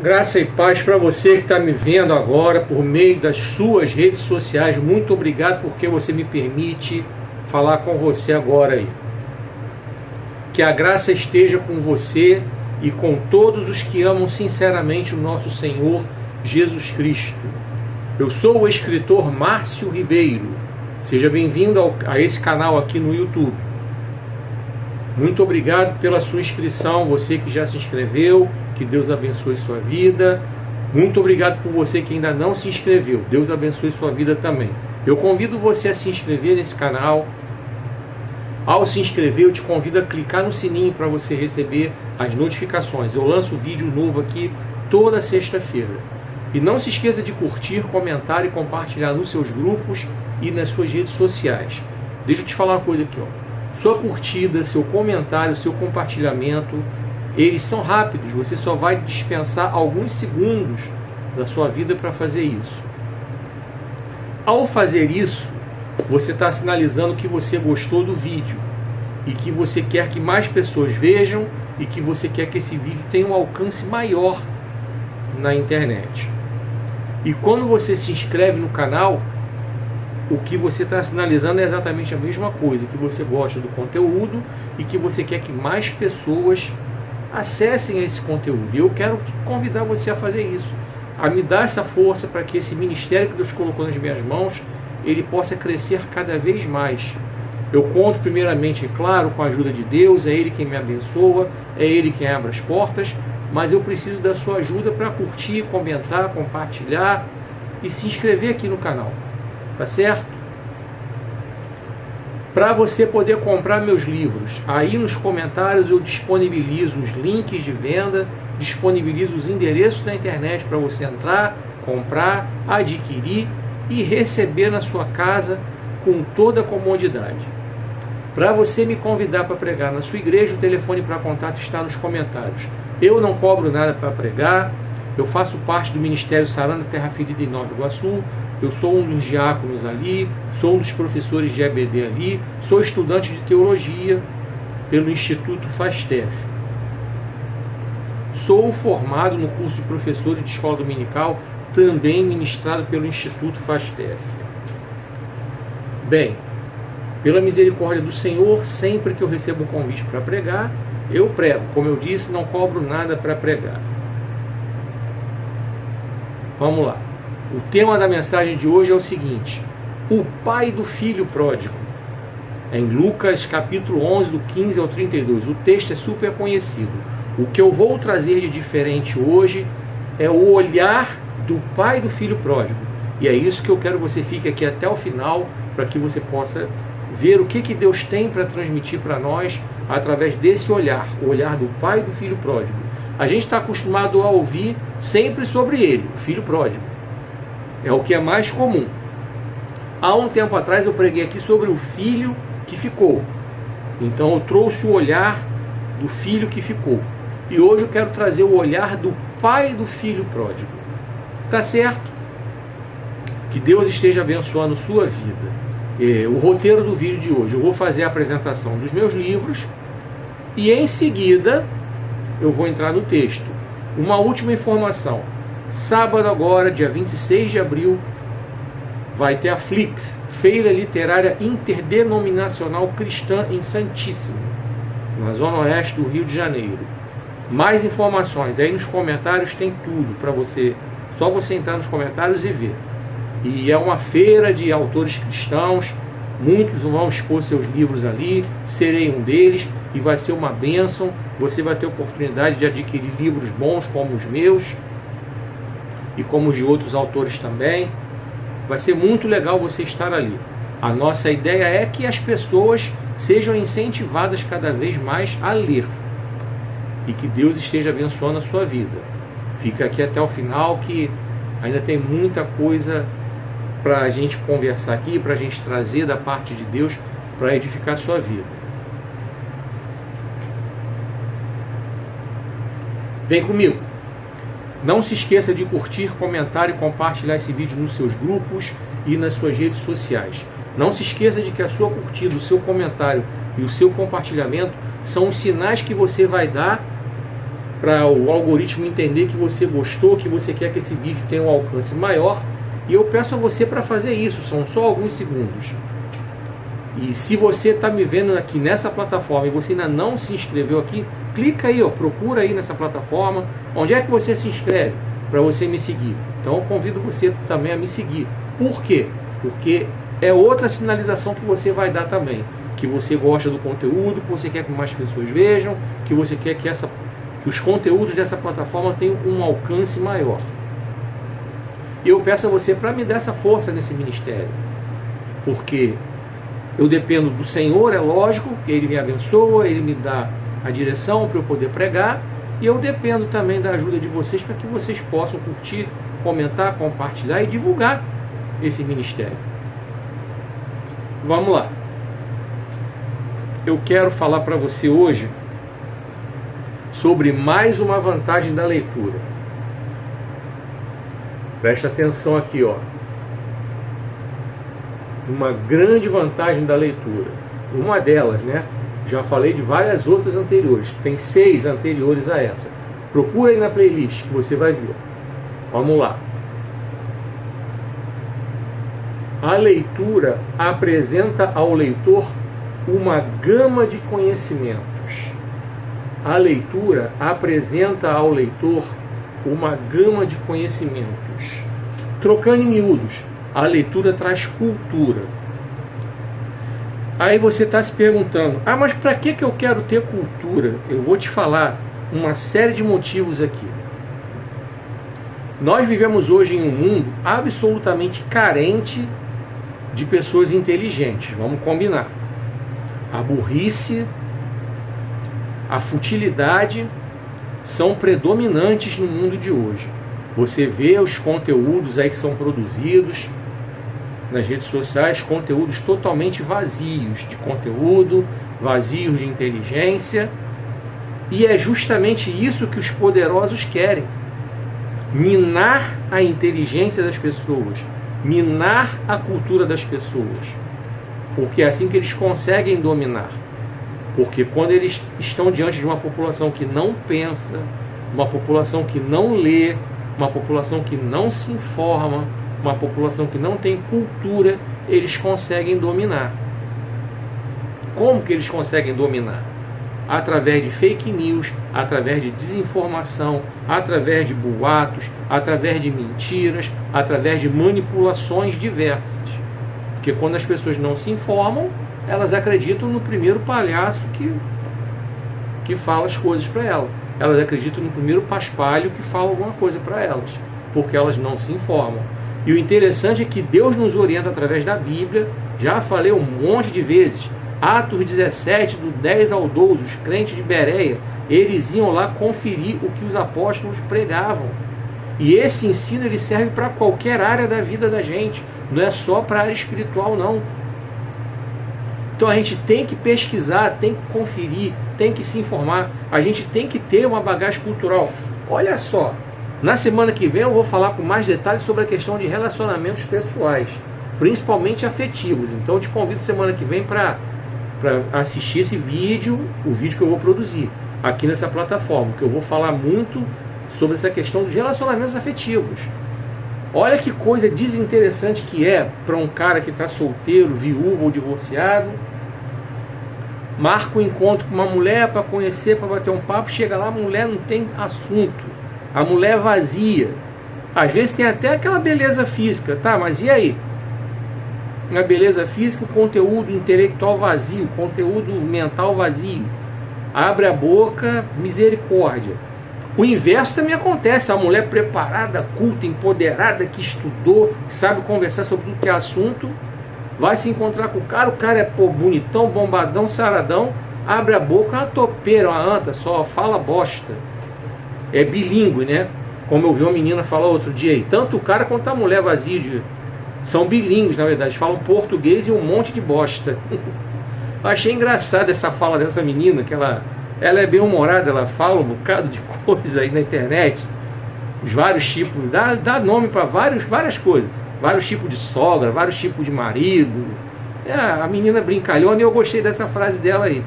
Graça e paz para você que está me vendo agora por meio das suas redes sociais. Muito obrigado porque você me permite falar com você agora aí. Que a graça esteja com você e com todos os que amam sinceramente o nosso Senhor Jesus Cristo. Eu sou o escritor Márcio Ribeiro. Seja bem-vindo a esse canal aqui no YouTube. Muito obrigado pela sua inscrição, você que já se inscreveu, que Deus abençoe sua vida. Muito obrigado por você que ainda não se inscreveu, Deus abençoe sua vida também. Eu convido você a se inscrever nesse canal. Ao se inscrever, eu te convido a clicar no sininho para você receber as notificações. Eu lanço vídeo novo aqui toda sexta-feira. E não se esqueça de curtir, comentar e compartilhar nos seus grupos e nas suas redes sociais. Deixa eu te falar uma coisa aqui, ó. Sua curtida, seu comentário, seu compartilhamento, eles são rápidos. Você só vai dispensar alguns segundos da sua vida para fazer isso. Ao fazer isso, você está sinalizando que você gostou do vídeo e que você quer que mais pessoas vejam e que você quer que esse vídeo tenha um alcance maior na internet. E quando você se inscreve no canal, o que você está sinalizando é exatamente a mesma coisa, que você gosta do conteúdo e que você quer que mais pessoas acessem esse conteúdo. E eu quero convidar você a fazer isso, a me dar essa força para que esse ministério que Deus colocou nas minhas mãos, ele possa crescer cada vez mais. Eu conto primeiramente, é claro, com a ajuda de Deus, é Ele quem me abençoa, é Ele quem abre as portas, mas eu preciso da sua ajuda para curtir, comentar, compartilhar e se inscrever aqui no canal. Tá certo? Para você poder comprar meus livros, aí nos comentários eu disponibilizo os links de venda, disponibilizo os endereços na internet para você entrar, comprar, adquirir e receber na sua casa com toda a comodidade. Para você me convidar para pregar na sua igreja, o telefone para contato está nos comentários. Eu não cobro nada para pregar, eu faço parte do Ministério Saranda Terra Ferida em Nova Iguaçu. Eu sou um dos diáconos ali, sou um dos professores de EBD ali, sou estudante de teologia pelo Instituto FASTEF. Sou formado no curso de professor de escola dominical, também ministrado pelo Instituto FASTEF. Bem, pela misericórdia do Senhor, sempre que eu recebo um convite para pregar, eu prego. Como eu disse, não cobro nada para pregar. Vamos lá. O tema da mensagem de hoje é o seguinte: o pai do filho pródigo. É em Lucas capítulo 11, do 15 ao 32. O texto é super conhecido. O que eu vou trazer de diferente hoje é o olhar do pai do filho pródigo. E é isso que eu quero que você fique aqui até o final, para que você possa ver o que Deus tem para transmitir para nós através desse olhar, o olhar do pai do filho pródigo. A gente está acostumado a ouvir sempre sobre ele, o filho pródigo. É o que é mais comum. Há um tempo atrás eu preguei aqui sobre o filho que ficou. Então eu trouxe o olhar do filho que ficou. E hoje eu quero trazer o olhar do pai do filho pródigo. Tá certo? Que Deus esteja abençoando sua vida. O roteiro do vídeo de hoje: eu vou fazer a apresentação dos meus livros e em seguida eu vou entrar no texto. Uma última informação: sábado agora, dia 26 de abril, vai ter a Flix, Feira Literária Interdenominacional Cristã em Santíssimo, na Zona Oeste do Rio de Janeiro. Mais informações, aí nos comentários tem tudo para você, só você entrar nos comentários e ver. E é uma feira de autores cristãos, muitos vão expor seus livros ali, serei um deles, e vai ser uma bênção. Você vai ter oportunidade de adquirir livros bons como os meus, e como os de outros autores também. Vai ser muito legal você estar ali. A nossa ideia é que as pessoas sejam incentivadas cada vez mais a ler. E que Deus esteja abençoando a sua vida. Fica aqui até o final, que ainda tem muita coisa para a gente conversar aqui, para a gente trazer da parte de Deus para edificar a sua vida. Vem comigo. Não se esqueça de curtir, comentar e compartilhar esse vídeo nos seus grupos e nas suas redes sociais. Não se esqueça de que a sua curtida, o seu comentário e o seu compartilhamento são os sinais que você vai dar para o algoritmo entender que você gostou, que você quer que esse vídeo tenha um alcance maior. E eu peço a você para fazer isso, são só alguns segundos. E se você está me vendo aqui nessa plataforma e você ainda não se inscreveu aqui, clica aí, ó, procura aí nessa plataforma. Onde é que você se inscreve para você me seguir? Então eu convido você também a me seguir. Por quê? Porque é outra sinalização que você vai dar também. Que você gosta do conteúdo, que você quer que mais pessoas vejam, que você quer que os conteúdos dessa plataforma tenham um alcance maior. E eu peço a você para me dar essa força nesse ministério. Porque eu dependo do Senhor, é lógico, que Ele me abençoa, Ele me dá a direção para eu poder pregar. E eu dependo também da ajuda de vocês para que vocês possam curtir, comentar, compartilhar e divulgar esse ministério. Vamos lá. Eu quero falar para você hoje sobre mais uma vantagem da leitura. Presta atenção aqui, ó. Uma grande vantagem da leitura. Uma delas, né? Já falei de várias outras anteriores. Tem 6 anteriores a essa. Procura aí na playlist que você vai ver. Vamos lá. A leitura apresenta ao leitor uma gama de conhecimentos. A leitura apresenta ao leitor uma gama de conhecimentos. Trocando em miúdos, a leitura traz cultura. Aí você está se perguntando, mas para que eu quero ter cultura? Eu vou te falar uma série de motivos aqui. Nós vivemos hoje em um mundo absolutamente carente de pessoas inteligentes, vamos combinar. A burrice, a futilidade são predominantes no mundo de hoje. Você vê os conteúdos aí que são produzidos nas redes sociais, conteúdos totalmente vazios de conteúdo, vazios de inteligência, e é justamente isso que os poderosos querem: minar a inteligência das pessoas, minar a cultura das pessoas, porque é assim que eles conseguem dominar. Porque quando eles estão diante de uma população que não pensa, uma população que não lê, uma população que não se informa, uma população que não tem cultura, eles conseguem dominar. Como que eles conseguem dominar? Através de fake news, através de desinformação, através de boatos, através de mentiras, através de manipulações diversas. Porque quando as pessoas não se informam, elas acreditam no primeiro palhaço que fala as coisas para elas. Elas acreditam no primeiro paspalho que fala alguma coisa para elas, porque elas não se informam. E o interessante é que Deus nos orienta através da Bíblia. Já falei um monte de vezes. Atos 17, do 10 ao 12, os crentes de Bereia, eles iam lá conferir o que os apóstolos pregavam. E esse ensino ele serve para qualquer área da vida da gente, não é só para a área espiritual, não. Então a gente tem que pesquisar, tem que conferir, tem que se informar, a gente tem que ter uma bagagem cultural. Olha só, na semana que vem eu vou falar com mais detalhes sobre a questão de relacionamentos pessoais, principalmente afetivos. Então eu te convido semana que vem para assistir esse vídeo, o vídeo que eu vou produzir aqui nessa plataforma, que eu vou falar muito sobre essa questão dos relacionamentos afetivos. Olha que coisa desinteressante que é para um cara que está solteiro, viúvo ou divorciado, marca um encontro com uma mulher para conhecer, para bater um papo, chega lá, a mulher não tem assunto, a mulher é vazia, às vezes tem até aquela beleza física, tá, mas e aí? A beleza física, o conteúdo intelectual vazio, o conteúdo mental vazio, abre a boca, misericórdia. O inverso também acontece, a mulher preparada, culta, empoderada, que estudou, que sabe conversar sobre tudo que é assunto, vai se encontrar com o cara é bonitão, bombadão, saradão, abre a boca, uma topeira, uma anta, só fala bosta. É bilíngue, né? Como eu vi uma menina falar outro dia aí, tanto o cara quanto a mulher vazia, são bilíngues na verdade, falam português e um monte de bosta. Eu achei engraçada essa fala dessa menina, que ela é bem humorada, ela fala um bocado de coisa aí na internet, os vários tipos, dá nome para várias coisas, vários tipos de sogra, vários tipos de marido. A menina brincalhona, e eu gostei dessa frase dela aí,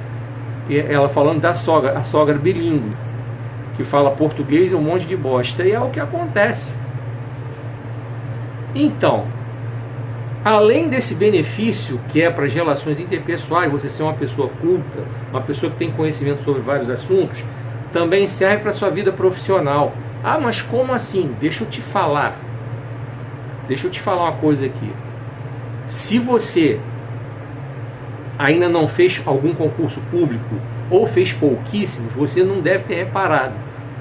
ela falando da sogra, a sogra bilíngue, que fala português e um monte de bosta. E é o que acontece. Então, além desse benefício que é para as relações interpessoais, você ser uma pessoa culta, uma pessoa que tem conhecimento sobre vários assuntos, também serve para a sua vida profissional. Ah, mas como assim? Deixa eu te falar. Deixa eu te falar uma coisa aqui. Se você ainda não fez algum concurso público ou fez pouquíssimos, você não deve ter reparado.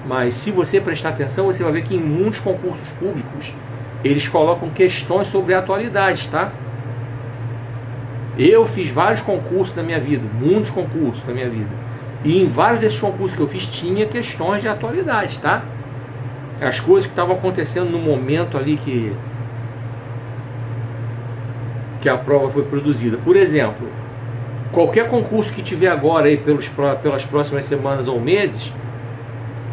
Mas se você prestar atenção, você vai ver que em muitos concursos públicos eles colocam questões sobre a atualidade, tá? Eu fiz vários concursos na minha vida, muitos concursos na minha vida. E em vários desses concursos que eu fiz tinha questões de atualidade, tá? As coisas que estavam acontecendo no momento ali que a prova foi produzida. Por exemplo, qualquer concurso que tiver agora aí pelas próximas semanas ou meses,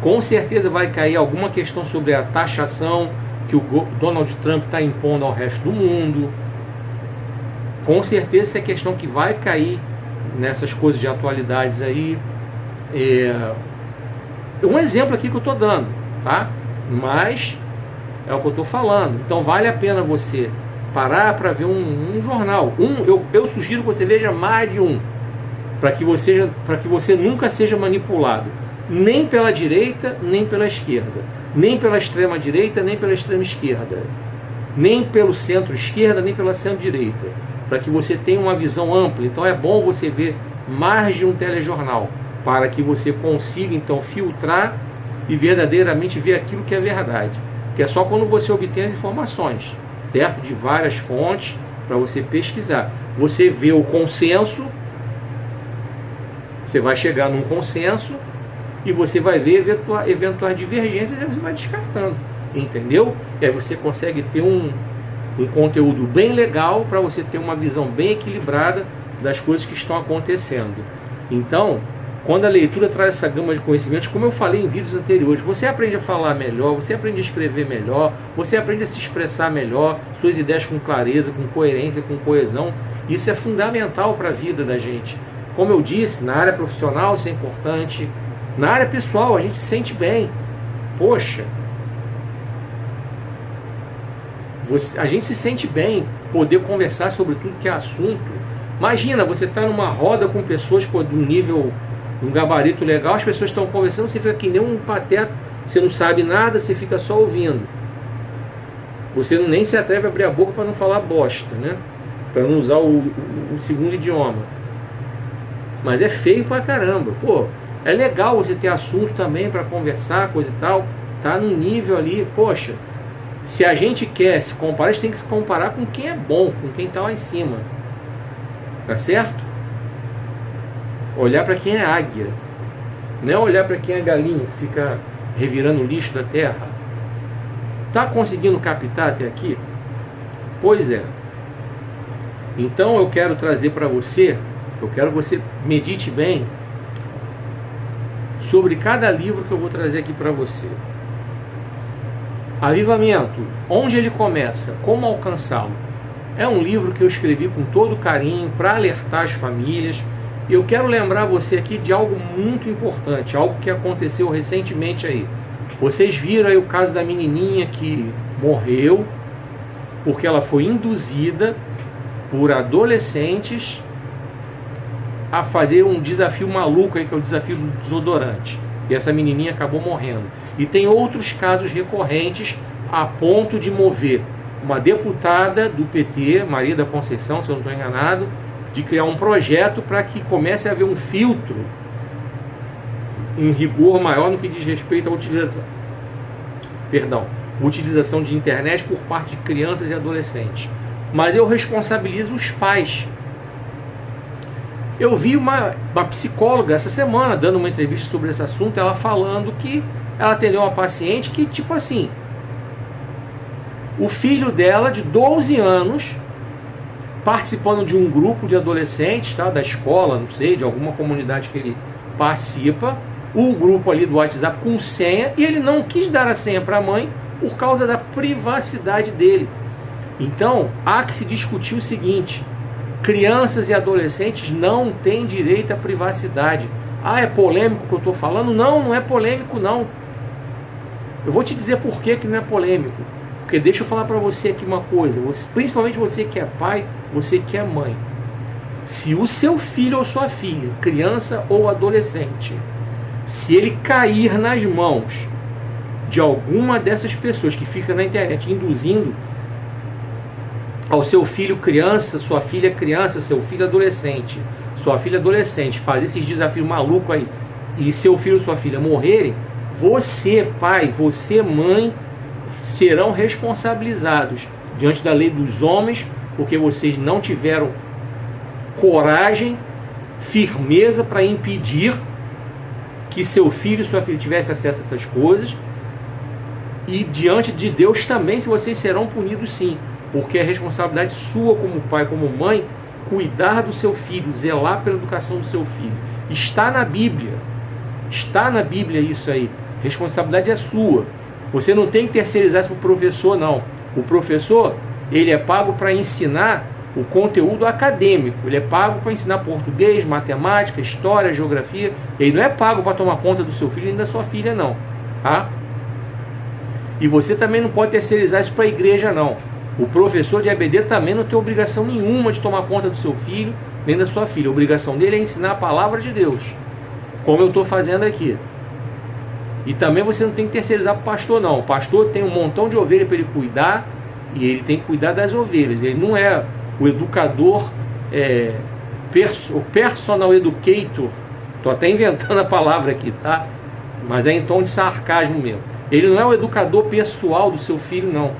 com certeza vai cair alguma questão sobre a taxação que o Donald Trump está impondo ao resto do mundo. Com certeza essa é a questão que vai cair nessas coisas de atualidades aí. Um exemplo aqui que eu estou dando, tá? Mas é o que eu estou falando. Então vale a pena você parar para ver um jornal. Eu sugiro que você veja mais de um, para que você nunca seja manipulado, nem pela direita, nem pela esquerda, nem pela extrema direita, nem pela extrema esquerda, nem pelo centro-esquerda, nem pela centro-direita, para que você tenha uma visão ampla. Então é bom você ver mais de um telejornal, para que você consiga então filtrar e verdadeiramente ver aquilo que é verdade, que é só quando você obtém as informações, certo? De várias fontes, para você pesquisar. Você vê o consenso, você vai chegar num consenso e você vai ver eventuais divergências e você vai descartando, entendeu? E aí você consegue ter um conteúdo bem legal para você ter uma visão bem equilibrada das coisas que estão acontecendo. Então, quando a leitura traz essa gama de conhecimentos, como eu falei em vídeos anteriores, você aprende a falar melhor, você aprende a escrever melhor, você aprende a se expressar melhor, suas ideias com clareza, com coerência, com coesão. Isso é fundamental para a vida da gente. Como eu disse, na área profissional isso é importante, na área pessoal a gente se sente bem. Poxa, a gente se sente bem poder conversar sobre tudo que é assunto. Imagina, você está numa roda com pessoas de um nível, um gabarito legal, as pessoas estão conversando, você fica que nem um pateta, você não sabe nada, você fica só ouvindo. Você nem se atreve a abrir a boca para não falar bosta, né? Para não usar o segundo idioma. Mas é feio pra caramba. Pô, é legal você ter assunto também para conversar, coisa e tal. Tá no nível ali, poxa. Se a gente quer se comparar, a gente tem que se comparar com quem é bom, com quem tá lá em cima. Tá certo? Olhar para quem é águia. Não é olhar para quem é galinha, que fica revirando o lixo da terra. Tá conseguindo captar até aqui? Pois é. Então eu quero trazer para você, eu quero que você medite bem sobre cada livro que eu vou trazer aqui para você. Avivamento, onde ele começa? Como alcançá-lo? É um livro que eu escrevi com todo carinho para alertar as famílias. E eu quero lembrar você aqui de algo muito importante, algo que aconteceu recentemente aí. Vocês viram aí o caso da menininha que morreu porque ela foi induzida por adolescentes a fazer um desafio maluco aí, que é o desafio do desodorante. E essa menininha acabou morrendo. E tem outros casos recorrentes a ponto de mover uma deputada do PT, Maria da Conceição, se eu não estou enganado, de criar um projeto para que comece a haver um filtro, um rigor maior no que diz respeito à utilização de internet por parte de crianças e adolescentes. Mas eu responsabilizo os pais. Eu vi uma psicóloga essa semana dando uma entrevista sobre esse assunto, ela falando que ela atendeu uma paciente que, tipo assim, o filho dela de 12 anos, participando de um grupo de adolescentes, tá, da escola, não sei, de alguma comunidade que ele participa, o grupo ali do WhatsApp com senha, e ele não quis dar a senha para a mãe por causa da privacidade dele. Então, há que se discutir o seguinte: crianças e adolescentes não têm direito à privacidade. Ah, é polêmico o que eu estou falando? Não, não é polêmico não. Eu vou te dizer por que não é polêmico. Porque deixa eu falar para você aqui uma coisa, principalmente você que é pai, você que é mãe. Se o seu filho ou sua filha, criança ou adolescente, se ele cair nas mãos de alguma dessas pessoas que fica na internet induzindo ao seu filho criança, sua filha criança, seu filho adolescente, sua filha adolescente, fazer esses desafios malucos aí, e seu filho ou sua filha morrerem, você, pai, você, mãe, serão responsabilizados diante da lei dos homens, porque vocês não tiveram coragem, firmeza para impedir que seu filho e sua filha tivessem acesso a essas coisas. E diante de Deus também, se vocês serão punidos sim, porque é responsabilidade sua como pai, como mãe, cuidar do seu filho, zelar pela educação do seu filho. Está na Bíblia isso aí. Responsabilidade é sua. Você não tem que terceirizar isso para o professor, não. O professor, ele é pago para ensinar o conteúdo acadêmico. Ele é pago para ensinar português, matemática, história, geografia. Ele não é pago para tomar conta do seu filho nem da sua filha, não. Tá? E você também não pode terceirizar isso para a igreja, não. O professor de EBD também não tem obrigação nenhuma de tomar conta do seu filho nem da sua filha. A obrigação dele é ensinar a palavra de Deus, como eu estou fazendo aqui. E também você não tem que terceirizar para o pastor, não. O pastor tem um montão de ovelhas para ele cuidar, e ele tem que cuidar das ovelhas. Ele não é o educador, o personal educator. Estou até inventando a palavra aqui, tá? Mas é em tom de sarcasmo mesmo. Ele não é o educador pessoal do seu filho, não.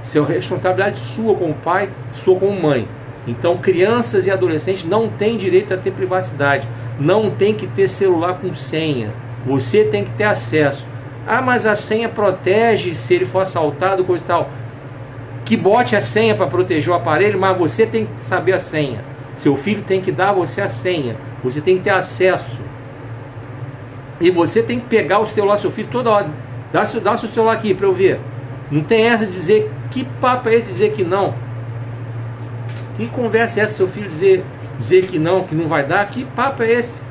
Isso é responsabilidade sua como pai, sua como mãe. Então, crianças e adolescentes não têm direito a ter privacidade. Não tem que ter celular com senha. Você tem que ter acesso. Ah, mas a senha protege se ele for assaltado, coisa e tal. Que bote a senha para proteger o aparelho, mas você tem que saber a senha. Seu filho tem que dar a você a senha. Você tem que ter acesso. E você tem que pegar o celular do seu filho toda hora. Dá seu celular aqui para eu ver. Não tem essa de dizer, que papo é esse dizer que não? Que conversa é essa, seu filho dizer que não vai dar? Que papo é esse?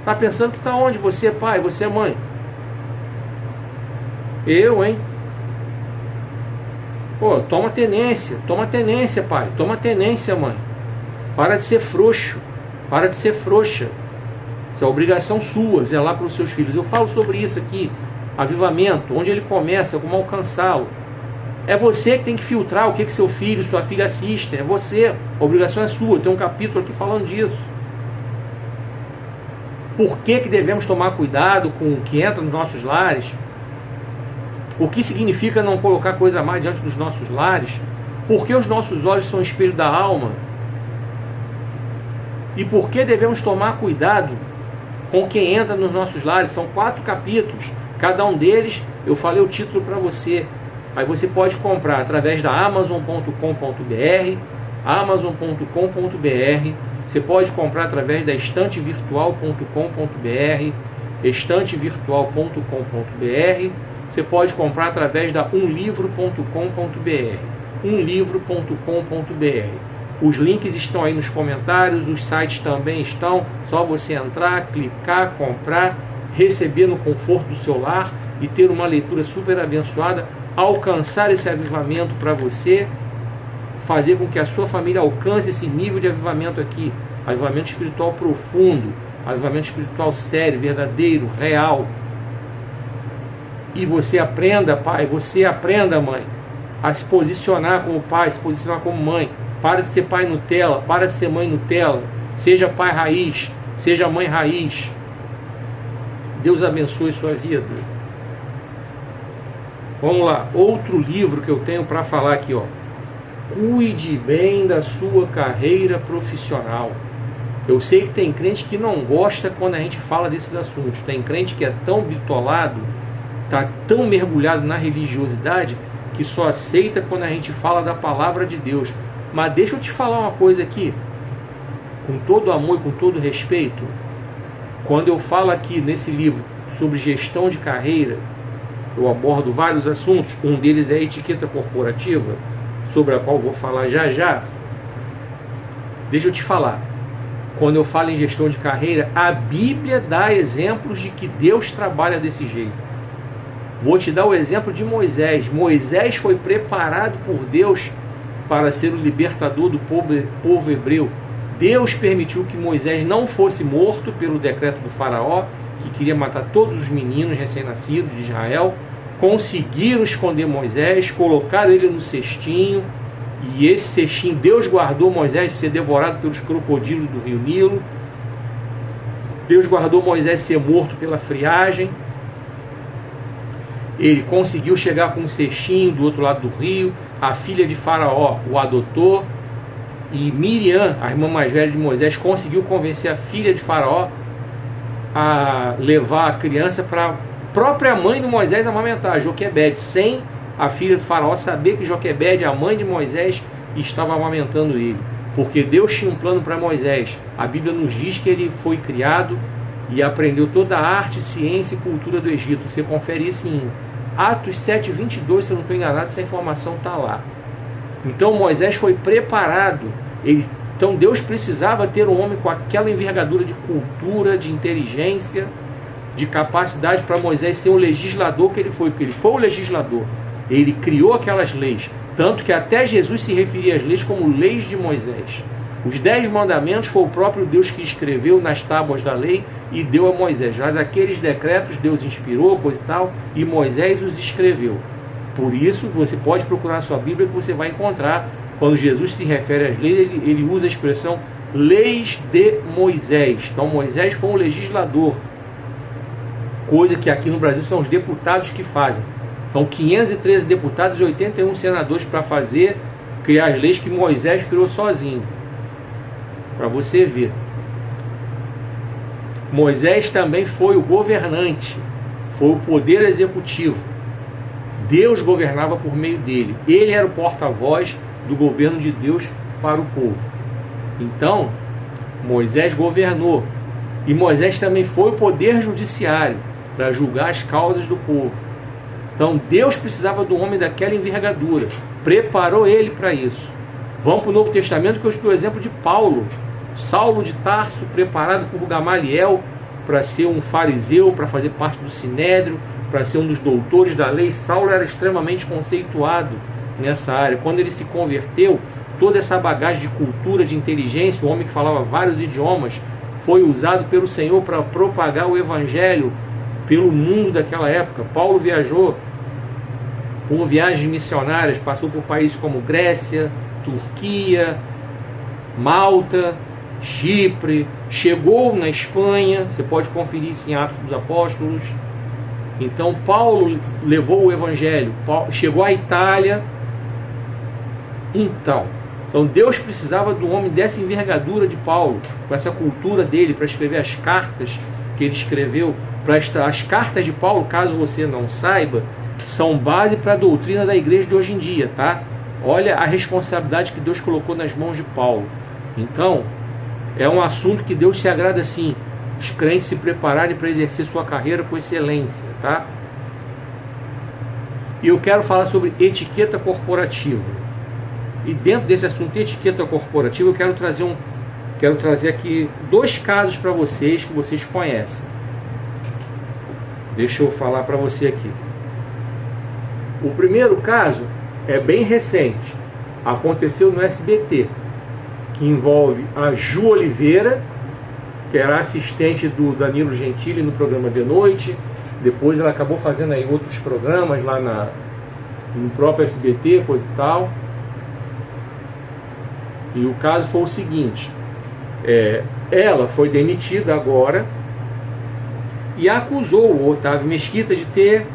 Tá pensando que tá onde? Você é pai, você é mãe. Eu, hein? Pô, toma tenência, pai, toma tenência, mãe. Para de ser frouxo, para de ser frouxa. Isso é obrigação sua, zelar pelos seus filhos. Eu falo sobre isso aqui, avivamento, onde ele começa, como alcançá-lo. É você que tem que filtrar o que seu filho, sua filha assistem. É você, a obrigação é sua. Tem um capítulo aqui falando disso. Por que devemos tomar cuidado com o que entra nos nossos lares? O que significa não colocar coisa mais diante dos nossos lares? Por que os nossos olhos são o espelho da alma? E por que devemos tomar cuidado com quem entra nos nossos lares? São 4 capítulos. Cada um deles, eu falei o título para você. Aí você pode comprar através da Amazon.com.br, Amazon.com.br. Você pode comprar através da estantevirtual.com.br, estantevirtual.com.br. Você pode comprar através da umlivro.com.br, umlivro.com.br. Os links estão aí nos comentários, os sites também estão. Só você entrar, clicar, comprar, receber no conforto do seu lar e ter uma leitura super abençoada, alcançar esse avivamento para você, fazer com que a sua família alcance esse nível de avivamento aqui, avivamento espiritual profundo, avivamento espiritual sério, verdadeiro, real. E você aprenda, pai, você aprenda, mãe, a se posicionar como pai, se posicionar como mãe. Para de ser pai Nutella, para de ser mãe Nutella. Seja pai raiz, seja mãe raiz. Deus abençoe sua vida. Vamos lá, outro livro que eu tenho para falar aqui, ó. Cuide bem da sua carreira profissional. Eu sei que tem crente que não gosta quando a gente fala desses assuntos. Tem crente que é tão bitolado, está tão mergulhado na religiosidade, que só aceita quando a gente fala da palavra de Deus. Mas deixa eu te falar uma coisa aqui, com todo amor e com todo respeito. Quando eu falo aqui nesse livro sobre gestão de carreira, eu abordo vários assuntos. Um deles é a etiqueta corporativa, sobre a qual vou falar já já. Deixa eu te falar. quando eu falo em gestão de carreira, a Bíblia dá exemplos de que Deus trabalha desse jeito. Vou te dar o exemplo de Moisés. Moisés foi preparado por Deus para ser o libertador do povo hebreu. Deus permitiu que Moisés não fosse morto pelo decreto do faraó, que queria matar todos os meninos recém-nascidos de Israel. Conseguiram esconder Moisés, colocaram ele no cestinho, e esse cestinho, Deus guardou Moisés de ser devorado pelos crocodilos do rio Nilo. Deus guardou Moisés de ser morto pela friagem. Ele conseguiu chegar com um cestinho do outro lado do rio. A filha de Faraó o adotou. E Miriam, a irmã mais velha de Moisés, conseguiu convencer a filha de Faraó a levar a criança para a própria mãe de Moisés amamentar, Joquebede, sem a filha de Faraó saber que Joquebede, a mãe de Moisés, estava amamentando ele. Porque Deus tinha um plano para Moisés. A Bíblia nos diz que ele foi criado e aprendeu toda a arte, ciência e cultura do Egito. Você confere isso em Atos 7:22, se eu não estou enganado, essa informação está lá. Então Moisés foi preparado. Então Deus precisava ter um homem com aquela envergadura de cultura, de inteligência, de capacidade para Moisés ser o legislador que ele foi, porque ele foi o legislador. Ele criou aquelas leis, tanto que até Jesus se referia às leis como leis de Moisés. Os 10 mandamentos foi o próprio Deus que escreveu nas tábuas da lei e deu a Moisés. Mas aqueles decretos Deus inspirou, coisa e tal, e Moisés os escreveu. Por isso, você pode procurar na sua Bíblia que você vai encontrar, quando Jesus se refere às leis, ele usa a expressão leis de Moisés. Então Moisés foi um legislador, coisa que aqui no Brasil são os deputados que fazem. São 513 deputados e 81 senadores para criar as leis que Moisés criou sozinho. Para você ver. Moisés também foi o governante, foi o poder executivo. Deus governava por meio dele. Ele era o porta-voz do governo de Deus para o povo. Então, Moisés governou. E Moisés também foi o poder judiciário para julgar as causas do povo. Então, Deus precisava do homem daquela envergadura. Preparou ele para isso. Vamos para o Novo Testamento, que eu te dou o exemplo de Paulo. Saulo de Tarso, preparado por Gamaliel para ser um fariseu, para fazer parte do Sinédrio, para ser um dos doutores da lei. Saulo era extremamente conceituado nessa área. Quando ele se converteu, toda essa bagagem de cultura, de inteligência, o homem que falava vários idiomas, foi usado pelo Senhor para propagar o Evangelho pelo mundo daquela época. Paulo viajou por viagens missionárias, passou por países como Grécia, Turquia, Malta, Chipre, chegou na Espanha, você pode conferir isso em Atos dos Apóstolos. Então Paulo levou o Evangelho, chegou à Itália. Então Deus precisava de um homem dessa envergadura de Paulo, com essa cultura dele, para escrever as cartas que ele escreveu. As cartas de Paulo, caso você não saiba, são base para a doutrina da igreja de hoje em dia, tá? Olha a responsabilidade que Deus colocou nas mãos de Paulo. Então, é um assunto que Deus se agrada assim, os crentes se prepararem para exercer sua carreira com excelência, tá? E eu quero falar sobre etiqueta corporativa. E dentro desse assunto de etiqueta corporativa, eu quero trazer aqui 2 casos para vocês que vocês conhecem. Deixa eu falar para você aqui. O primeiro caso é bem recente, aconteceu no SBT, que envolve a Ju Oliveira, que era assistente do Danilo Gentili no programa de noite. Depois ela acabou fazendo aí outros programas lá no próprio SBT, coisa e tal. E o caso foi o seguinte, ela foi demitida agora e acusou o Otávio Mesquita de ter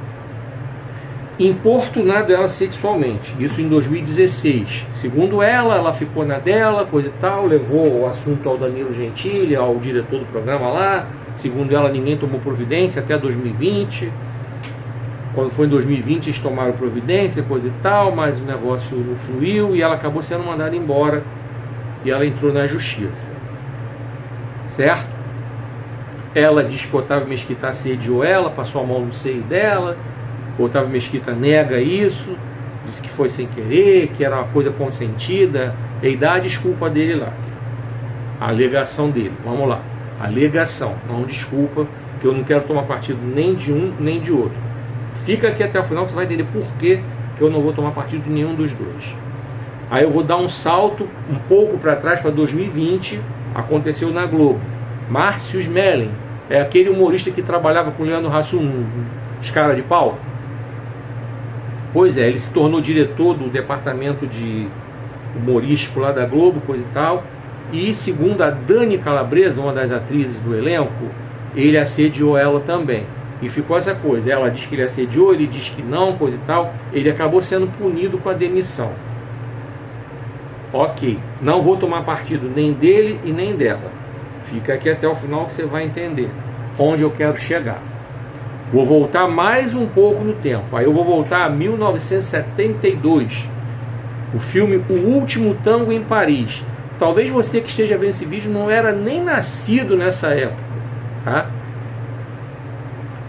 importunado ela sexualmente, isso em 2016. Segundo ela ficou na dela, coisa e tal, levou o assunto ao Danilo Gentili, ao diretor do programa lá. Segundo ela, ninguém tomou providência até 2020. Quando foi em 2020 eles tomaram providência, coisa e tal, mas o negócio não fluiu e ela acabou sendo mandada embora e ela entrou na justiça, certo? Ela diz que o Otávio Mesquita assediou ela, passou a mão no seio dela. O Otávio Mesquita nega isso, disse que foi sem querer, que era uma coisa consentida, e dá a desculpa dele lá. A alegação dele, vamos lá. Alegação, não desculpa, que eu não quero tomar partido nem de um nem de outro. Fica aqui até o final que você vai entender por que eu não vou tomar partido de nenhum dos dois. Aí eu vou dar um salto um pouco para trás, para 2020, aconteceu na Globo. Márcio Smelling, é aquele humorista que trabalhava com o Leandro Hassum, os caras de pau. Pois é, ele se tornou diretor do departamento de humorístico lá da Globo, coisa e tal. E segundo a Dani Calabresa, uma das atrizes do elenco, ele assediou ela também. E ficou essa coisa, ela diz que ele assediou, ele diz que não, coisa e tal. Ele acabou sendo punido com a demissão. Ok, não vou tomar partido nem dele e nem dela. Fica aqui até o final que você vai entender onde eu quero chegar. Vou voltar mais um pouco no tempo. Aí eu vou voltar a 1972. O filme O Último Tango em Paris. Talvez você que esteja vendo esse vídeo não era nem nascido nessa época, tá?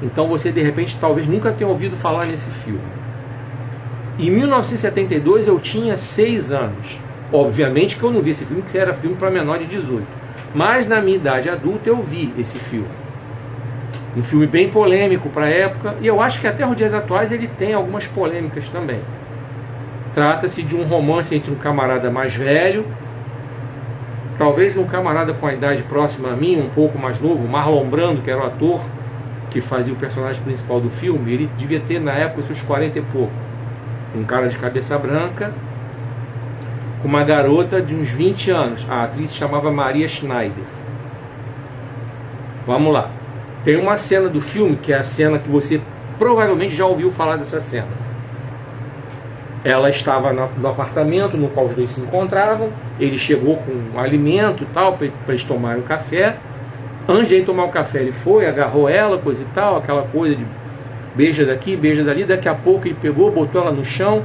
Então você de repente talvez nunca tenha ouvido falar nesse filme. Em 1972 eu tinha 6 anos. Obviamente que eu não vi esse filme, porque era filme para menor de 18. Mas na minha idade adulta eu vi esse filme. Um filme bem polêmico para a época, e eu acho que até os dias atuais ele tem algumas polêmicas também. Trata-se de um romance entre um camarada mais velho, talvez um camarada com a idade próxima a mim, um pouco mais novo, Marlon Brando, que era o ator que fazia o personagem principal do filme. Ele devia ter na época seus 40 e pouco. Um cara de cabeça branca, com uma garota de uns 20 anos. A atriz se chamava Maria Schneider. Vamos lá. Tem uma cena do filme, que é a cena que você provavelmente já ouviu falar dessa cena. Ela estava no apartamento no qual os dois se encontravam. Ele chegou com um alimento e tal, para eles tomarem um café. Antes de ele tomar o café, ele foi, agarrou ela, coisa e tal, aquela coisa de beija daqui, beija dali. Daqui a pouco ele pegou, botou ela no chão,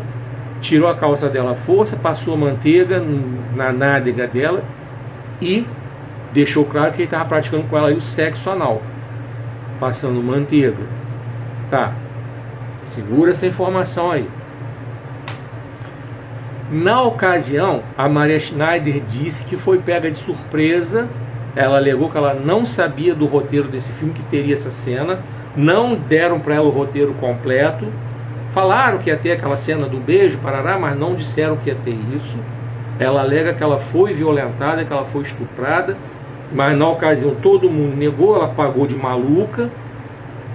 tirou a calça dela à força, passou manteiga na nádega dela e deixou claro que ele estava praticando com ela aí o sexo anal, passando manteiga. Tá, segura essa informação aí. Na ocasião, a Maria Schneider disse que foi pega de surpresa. Ela alegou que ela não sabia do roteiro desse filme, que teria essa cena. Não deram para ela o roteiro completo. Falaram que ia ter aquela cena do beijo, parará, mas não disseram que ia ter isso. Ela alega que ela foi violentada, que ela foi estuprada, mas na ocasião todo mundo negou. Ela pagou de maluca.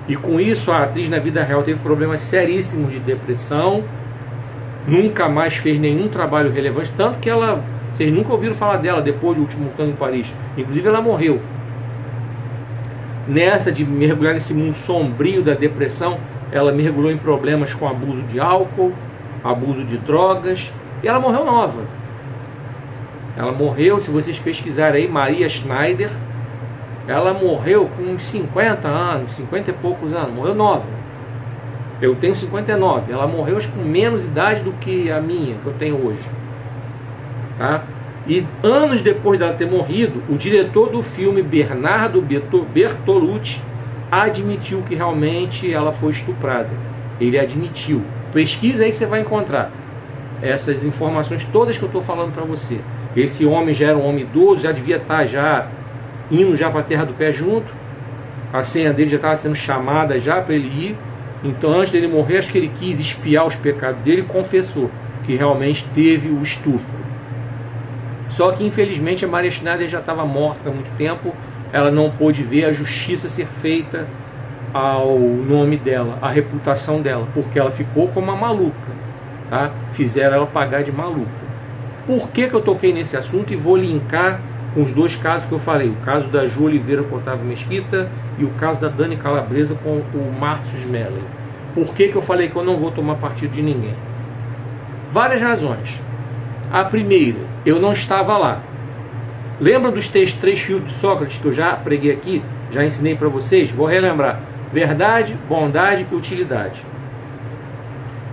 E com isso a atriz na vida real teve problemas seríssimos de depressão. Nunca mais fez nenhum trabalho relevante, tanto que ela, vocês nunca ouviram falar dela depois do Último Tango em Paris. Inclusive ela morreu. Nessa de mergulhar nesse mundo sombrio da depressão, ela mergulhou em problemas com abuso de álcool, abuso de drogas, e ela morreu nova. Ela morreu, se vocês pesquisarem aí, Maria Schneider, ela morreu com uns 50 anos, 50 e poucos anos, morreu nova. Eu tenho 59, ela morreu acho, com menos idade do que a minha, que eu tenho hoje. Tá? E anos depois dela ter morrido, o diretor do filme, Bernardo Bertolucci, admitiu que realmente ela foi estuprada. Ele admitiu. Pesquisa aí que você vai encontrar essas informações todas que eu estou falando para você. Esse homem já era um homem idoso, já devia estar já indo já para a terra do pé junto. A senha dele já estava sendo chamada já para ele ir. Então antes dele morrer, acho que ele quis espiar os pecados dele e confessou que realmente teve o estupro. Só que infelizmente a Maria Schneider já estava morta há muito tempo. Ela não pôde ver a justiça ser feita ao nome dela, à reputação dela, porque ela ficou como uma maluca, tá? Fizeram ela pagar de maluca. Por que eu toquei nesse assunto e vou linkar com os dois casos que eu falei, o caso da Ju Oliveira com o Otávio Mesquita e o caso da Dani Calabresa com o Márcio Smelling? Por que eu falei que eu não vou tomar partido de ninguém? Várias razões. A primeira, eu não estava lá. Lembra dos 3 fios de Sócrates que eu já preguei aqui? Já ensinei para vocês? Vou relembrar. Verdade, bondade e utilidade.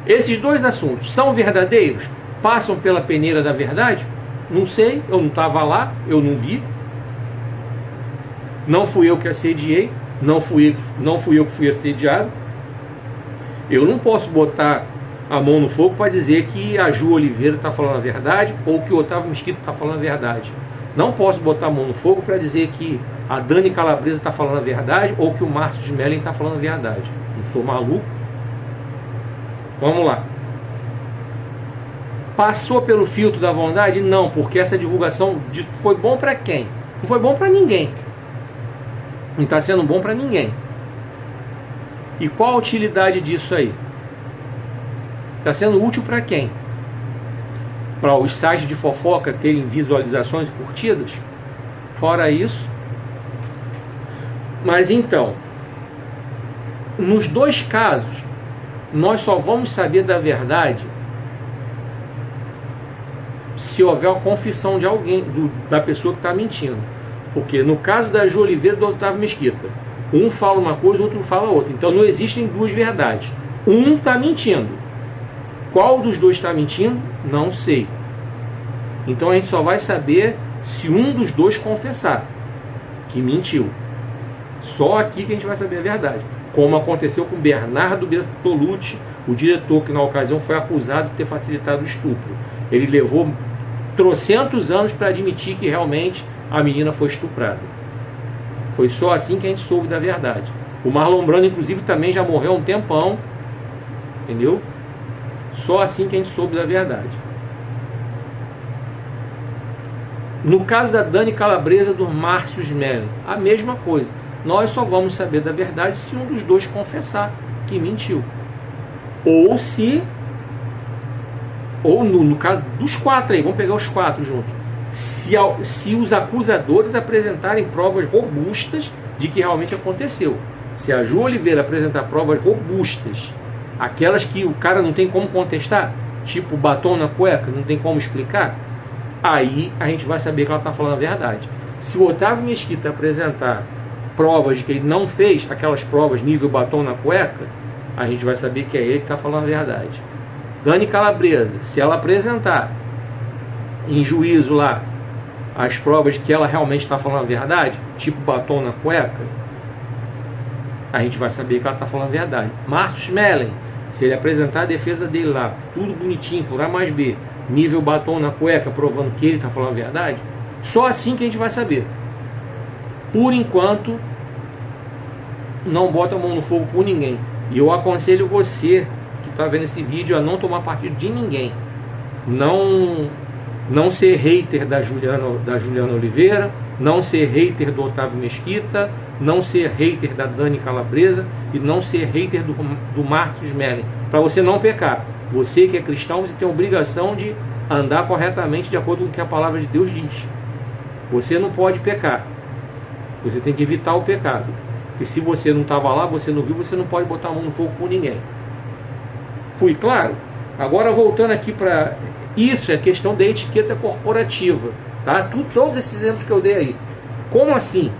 Esses dois assuntos são verdadeiros? Passam pela peneira da verdade? Não sei, eu não estava lá, eu não vi. Não fui eu que assediei, não fui eu que fui assediado. Eu não posso botar a mão no fogo para dizer que a Ju Oliveira está falando a verdade ou que o Otávio Mesquita está falando a verdade. Não posso botar a mão no fogo para dizer que a Dani Calabresa está falando a verdade ou que o Márcio Smelling está falando a verdade. Não sou maluco. Vamos lá. Passou pelo filtro da bondade? Não, porque essa divulgação foi bom para quem? Não foi bom para ninguém. Não está sendo bom para ninguém. E qual a utilidade disso aí? Está sendo útil para quem? Para os sites de fofoca terem visualizações e curtidas? Fora isso. Mas então, nos dois casos, nós só vamos saber da verdade se houver a confissão de alguém, da pessoa que está mentindo. Porque no caso da Ju Oliveira e do Otávio Mesquita, um fala uma coisa, o outro fala outra. Então não existem duas verdades. Um está mentindo. Qual dos dois está mentindo? Não sei. Então a gente só vai saber se um dos dois confessar que mentiu. Só aqui que a gente vai saber a verdade. Como aconteceu com Bernardo Bertolucci, o diretor que na ocasião foi acusado de ter facilitado o estupro. Ele levou trocentos anos para admitir que realmente a menina foi estuprada. Foi só assim que a gente soube da verdade. O Marlon Brando, inclusive, também já morreu há um tempão. Entendeu? Só assim que a gente soube da verdade. No caso da Dani Calabresa, do Márcio Smelling, a mesma coisa. Nós só vamos saber da verdade se um dos dois confessar que mentiu. Ou se... Ou no caso dos quatro aí, vamos pegar os quatro juntos. Se os acusadores apresentarem provas robustas de que realmente aconteceu. Se a Ju Oliveira apresentar provas robustas, aquelas que o cara não tem como contestar, tipo batom na cueca, não tem como explicar, aí a gente vai saber que ela está falando a verdade. Se o Otávio Mesquita apresentar provas de que ele não fez aquelas provas nível batom na cueca, a gente vai saber que é ele que está falando a verdade. Dani Calabresa, se ela apresentar em juízo lá as provas de que ela realmente está falando a verdade, tipo batom na cueca, a gente vai saber que ela está falando a verdade. Márcio Smelling, se ele apresentar a defesa dele lá, tudo bonitinho, por A mais B, nível batom na cueca, provando que ele está falando a verdade, só assim que a gente vai saber. Por enquanto, não bota a mão no fogo por ninguém. E eu aconselho você que está vendo esse vídeo a não tomar partido de ninguém. Não ser hater da Juliana Oliveira, não ser hater do Otávio Mesquita, não ser hater da Dani Calabresa e não ser hater do Márcio Smelling. Para você não pecar. Você que é cristão, você tem a obrigação de andar corretamente de acordo com o que a palavra de Deus diz. Você não pode pecar. Você tem que evitar o pecado. Porque se você não estava lá, você não viu, você não pode botar a mão no fogo por ninguém. Fui claro? Agora voltando aqui para... Isso é questão da etiqueta corporativa. Tá? Todos esses exemplos que eu dei aí. Como assim?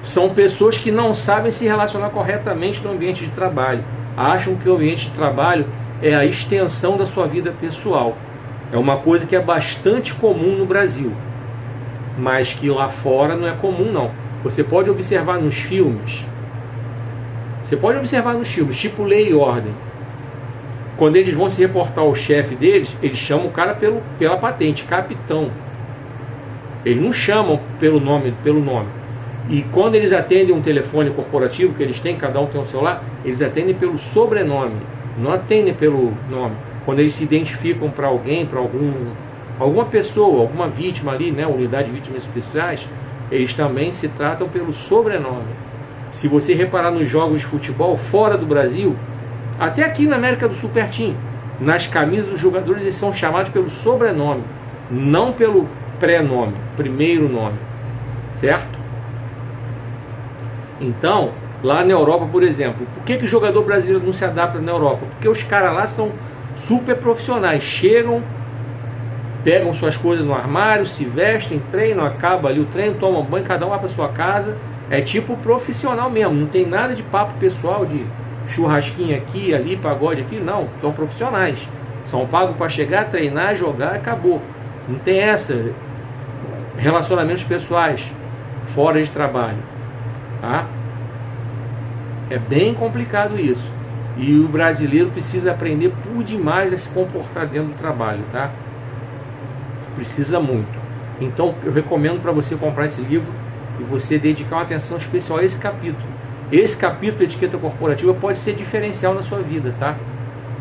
São pessoas que não sabem se relacionar corretamente no ambiente de trabalho. Acham que o ambiente de trabalho é a extensão da sua vida pessoal. É uma coisa que é bastante comum no Brasil, mas que lá fora não é comum não. Você pode observar nos filmes. Tipo Lei e Ordem. Quando eles vão se reportar ao chefe deles, eles chamam o cara pela patente, capitão. Eles não chamam pelo nome. E quando eles atendem um telefone corporativo que eles têm, cada um tem um celular, eles atendem pelo sobrenome, não atendem pelo nome. Quando eles se identificam para alguém, para alguma pessoa, alguma vítima ali, né, unidade de vítimas especiais, eles também se tratam pelo sobrenome. Se você reparar nos jogos de futebol fora do Brasil, até aqui na América do Sul pertinho, nas camisas dos jogadores eles são chamados pelo sobrenome, não pelo pré-nome, primeiro nome, certo? Então, lá na Europa, por exemplo, por que o jogador brasileiro não se adapta na Europa? Porque os caras lá são super profissionais, chegam, pegam suas coisas no armário, se vestem, treinam, acaba ali o treino, tomam banho, cada um vai para sua casa, é tipo profissional mesmo, não tem nada de papo pessoal, de churrasquinho aqui, ali, pagode aqui, não, são profissionais, são pagos para chegar, treinar, jogar, acabou, não tem essa, relacionamentos pessoais, fora de trabalho, tá? É bem complicado isso, e o brasileiro precisa aprender por demais a se comportar dentro do trabalho, tá? Precisa muito. Então eu recomendo para você comprar esse livro e você dedicar uma atenção especial a esse capítulo. Esse capítulo de etiqueta corporativa pode ser diferencial na sua vida, tá?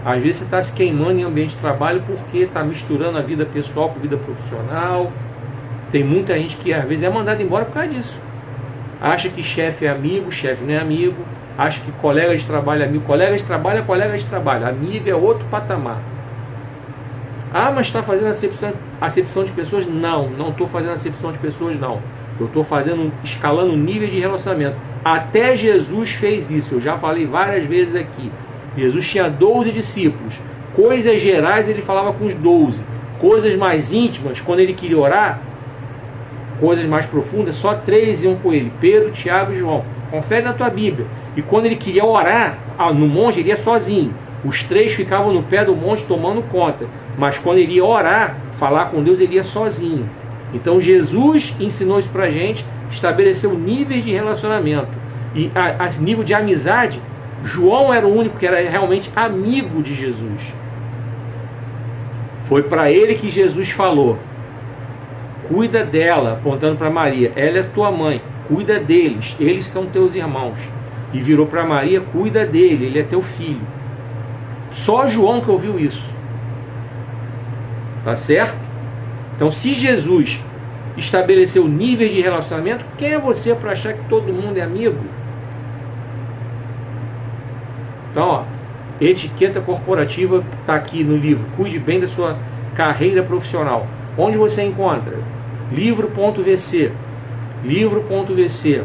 Às vezes você está se queimando em ambiente de trabalho porque está misturando a vida pessoal com a vida profissional. Tem muita gente que às vezes é mandada embora por causa disso. Acha que chefe é amigo, chefe não é amigo. Acha que colega de trabalho é amigo, colega de trabalho é colega de trabalho. Amigo é outro patamar. Ah, mas está fazendo acepção de pessoas? Não, não estou fazendo acepção de pessoas, não. Eu estou escalando níveis de relacionamento. Até Jesus fez isso, eu já falei várias vezes aqui. Jesus tinha 12 discípulos. Coisas gerais ele falava com os 12. Coisas mais íntimas, quando ele queria orar, coisas mais profundas, só 3 iam com ele: Pedro, Tiago e João. Confere na tua Bíblia. E quando ele queria orar no monte, ele ia sozinho. Os 3 ficavam no pé do monte tomando conta. Mas quando ele ia orar, falar com Deus, ele ia sozinho. Então Jesus ensinou isso pra gente, estabeleceu níveis de relacionamento. E a nível de amizade, João era o único que era realmente amigo de Jesus. Foi para ele que Jesus falou: cuida dela, apontando para Maria, ela é tua mãe, cuida deles, eles são teus irmãos. E virou para Maria: cuida dele, ele é teu filho. Só João que ouviu isso. Tá certo? Então, se Jesus estabeleceu níveis de relacionamento, quem é você para achar que todo mundo é amigo? Então, ó, etiqueta corporativa está aqui no livro. Cuide bem da sua carreira profissional. Onde você encontra? Livro.vc. Livro.vc.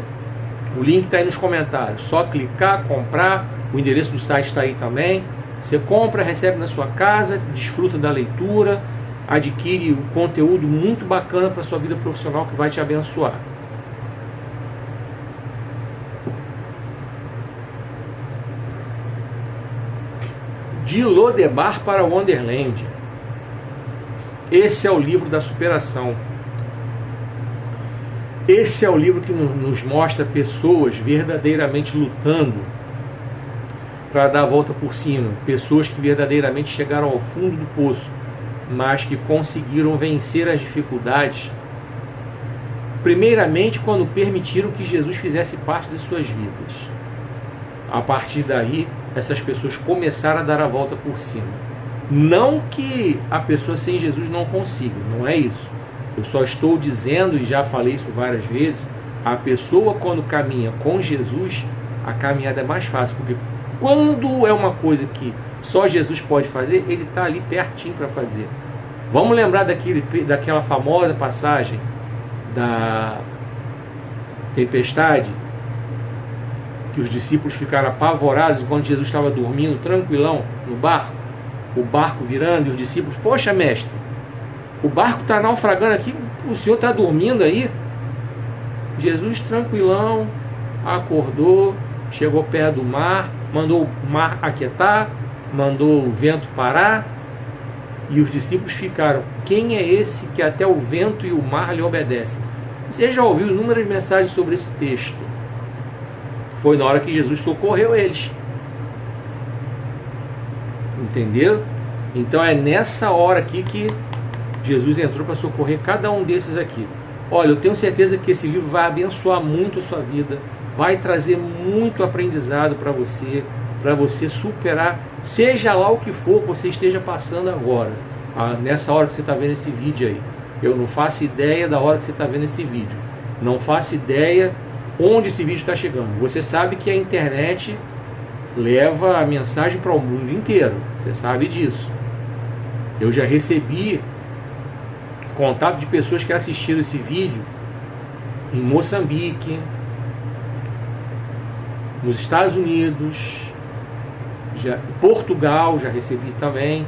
O link está aí nos comentários. Só clicar, comprar. O endereço do site está aí também. Você compra, recebe na sua casa, desfruta da leitura, adquire um conteúdo muito bacana para a sua vida profissional que vai te abençoar. De Lodebar para Wonderland. Esse é o livro da superação. Esse é o livro que nos mostra pessoas verdadeiramente lutando para dar a volta por cima. Pessoas que verdadeiramente chegaram ao fundo do poço, mas que conseguiram vencer as dificuldades, primeiramente quando permitiram que Jesus fizesse parte das suas vidas. A partir daí, essas pessoas começaram a dar a volta por cima. Não que a pessoa sem Jesus não consiga, não é isso. Eu só estou dizendo, e já falei isso várias vezes, a pessoa quando caminha com Jesus, a caminhada é mais fácil, porque quando é uma coisa que só Jesus pode fazer, ele está ali pertinho para fazer. Vamos lembrar daquela famosa passagem da tempestade, que os discípulos ficaram apavorados enquanto Jesus estava dormindo tranquilão no barco, o barco virando, e os discípulos: poxa, mestre, o barco está naufragando aqui, o senhor está dormindo aí? Jesus tranquilão, acordou, chegou perto do mar, mandou o mar aquietar, mandou o vento parar, e os discípulos ficaram: quem é esse que até o vento e o mar lhe obedecem? Você já ouviu inúmeras mensagens sobre esse texto. Foi na hora que Jesus socorreu eles. Entenderam? Então é nessa hora aqui que Jesus entrou para socorrer cada um desses aqui. Olha, eu tenho certeza que esse livro vai abençoar muito a sua vida, vai trazer muito aprendizado para você superar, seja lá o que for que você esteja passando agora, nessa hora que você está vendo esse vídeo aí. Eu não faço ideia da hora que você está vendo esse vídeo, não faço ideia onde esse vídeo está chegando. Você sabe que a internet leva a mensagem para o mundo inteiro, você sabe disso. Eu já recebi contato de pessoas que assistiram esse vídeo em Moçambique, nos Estados Unidos, Portugal, já recebi também,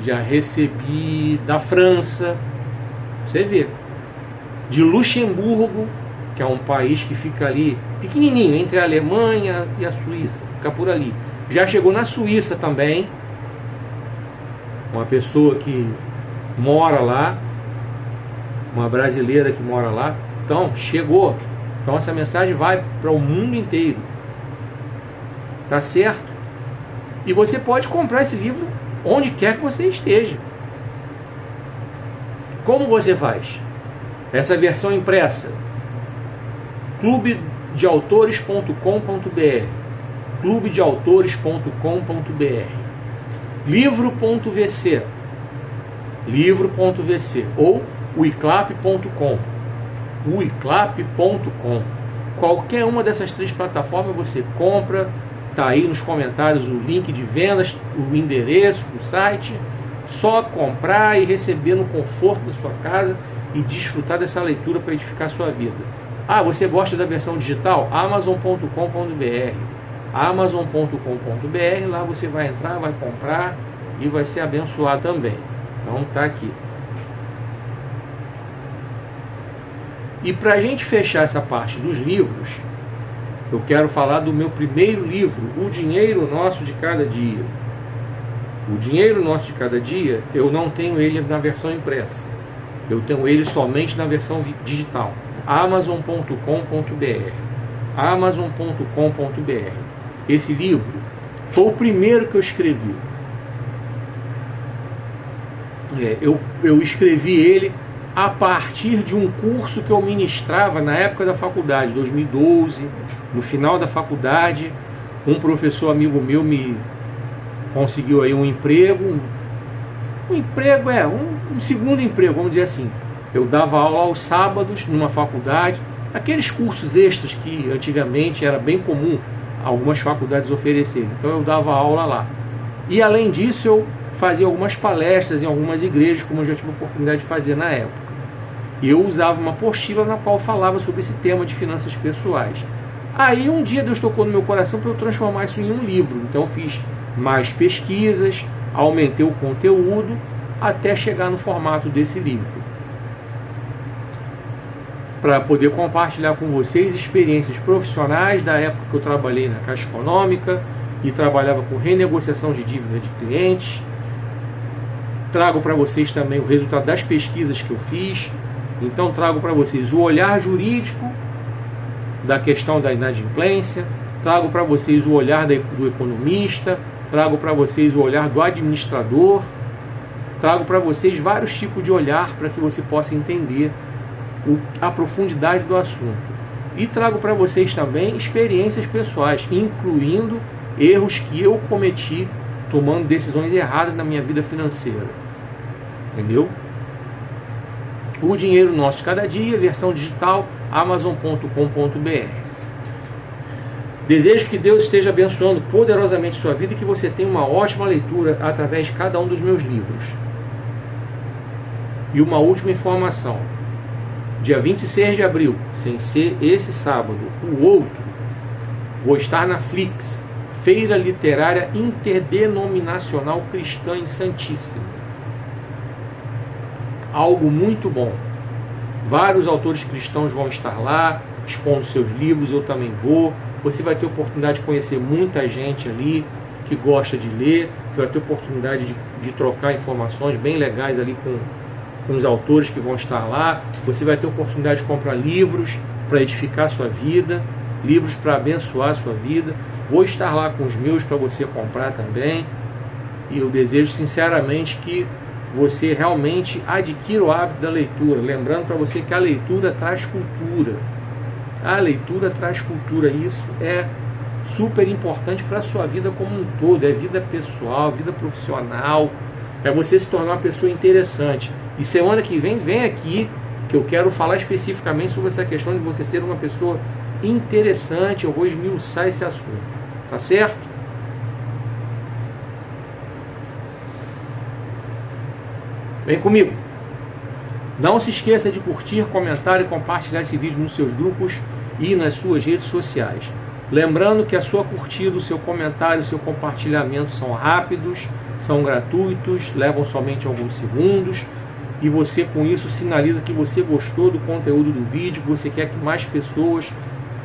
já recebi da França, você vê, de Luxemburgo, que é um país que fica ali pequenininho entre a Alemanha e a Suíça, fica por ali. Já chegou na Suíça também, uma pessoa que mora lá, uma brasileira que mora lá. Então chegou, então essa mensagem vai para o mundo inteiro, tá certo? E você pode comprar esse livro onde quer que você esteja. Como você faz? Essa versão impressa, clubedeautores.com.br, clubedeautores.com.br, livro.vc, ou uiclap.com, uiclap.com. Qualquer uma dessas três plataformas você compra, tá aí nos comentários o link de vendas, o endereço do site, só comprar e receber no conforto da sua casa e desfrutar dessa leitura para edificar a sua vida. Ah, você gosta da versão digital? Amazon.com.br, Amazon.com.br, lá você vai entrar, vai comprar e vai ser abençoado também. Então tá aqui. E para a gente fechar essa parte dos livros, eu quero falar do meu primeiro livro, O Dinheiro Nosso de Cada Dia. O Dinheiro Nosso de Cada Dia, eu não tenho ele na versão impressa. Eu tenho ele somente na versão digital. Amazon.com.br, Amazon.com.br. Esse livro foi o primeiro que eu escrevi. Eu escrevi ele a partir de um curso que eu ministrava na época da faculdade, 2012, no final da faculdade. Um professor amigo meu me conseguiu aí um emprego, um segundo emprego, vamos dizer assim. Eu dava aula aos sábados numa faculdade, aqueles cursos extras que antigamente era bem comum algumas faculdades oferecerem. Então eu dava aula lá. E além disso eu fazia algumas palestras em algumas igrejas, como eu já tive a oportunidade de fazer na época. E eu usava uma apostila na qual falava sobre esse tema de finanças pessoais. Aí um dia Deus tocou no meu coração para eu transformar isso em um livro. Então eu fiz mais pesquisas, aumentei o conteúdo até chegar no formato desse livro, para poder compartilhar com vocês experiências profissionais da época que eu trabalhei na Caixa Econômica e trabalhava com renegociação de dívida de clientes. Trago para vocês também o resultado das pesquisas que eu fiz. Então trago para vocês o olhar jurídico da questão da inadimplência, trago para vocês o olhar do economista, trago para vocês o olhar do administrador, trago para vocês vários tipos de olhar para que você possa entender a profundidade do assunto. E trago para vocês também experiências pessoais, incluindo erros que eu cometi tomando decisões erradas na minha vida financeira. Entendeu? O Dinheiro Nosso de Cada Dia, versão digital, Amazon.com.br. Desejo que Deus esteja abençoando poderosamente sua vida e que você tenha uma ótima leitura através de cada um dos meus livros. E uma última informação. Dia 26 de abril, sem ser esse sábado, o outro, vou estar na Flix, Feira Literária Interdenominacional Cristã em Santíssima. Algo muito bom. Vários autores cristãos vão estar lá, expondo seus livros, eu também vou. Você vai ter oportunidade de conhecer muita gente ali que gosta de ler. Você vai ter oportunidade de trocar informações bem legais ali com os autores que vão estar lá. Você vai ter oportunidade de comprar livros para edificar a sua vida, livros para abençoar a sua vida. Vou estar lá com os meus para você comprar também. E eu desejo sinceramente que você realmente adquira o hábito da leitura. Lembrando para você que a leitura traz cultura. A leitura traz cultura. Isso é super importante para a sua vida como um todo. É vida pessoal, vida profissional. É você se tornar uma pessoa interessante. E semana que vem aqui, que eu quero falar especificamente sobre essa questão de você ser uma pessoa interessante. Eu vou esmiuçar esse assunto. Tá certo? Vem comigo. Não se esqueça de curtir, comentar e compartilhar esse vídeo nos seus grupos e nas suas redes sociais. Lembrando que a sua curtida, o seu comentário, o seu compartilhamento são rápidos, são gratuitos, levam somente alguns segundos. E você com isso sinaliza que você gostou do conteúdo do vídeo, que você quer que mais pessoas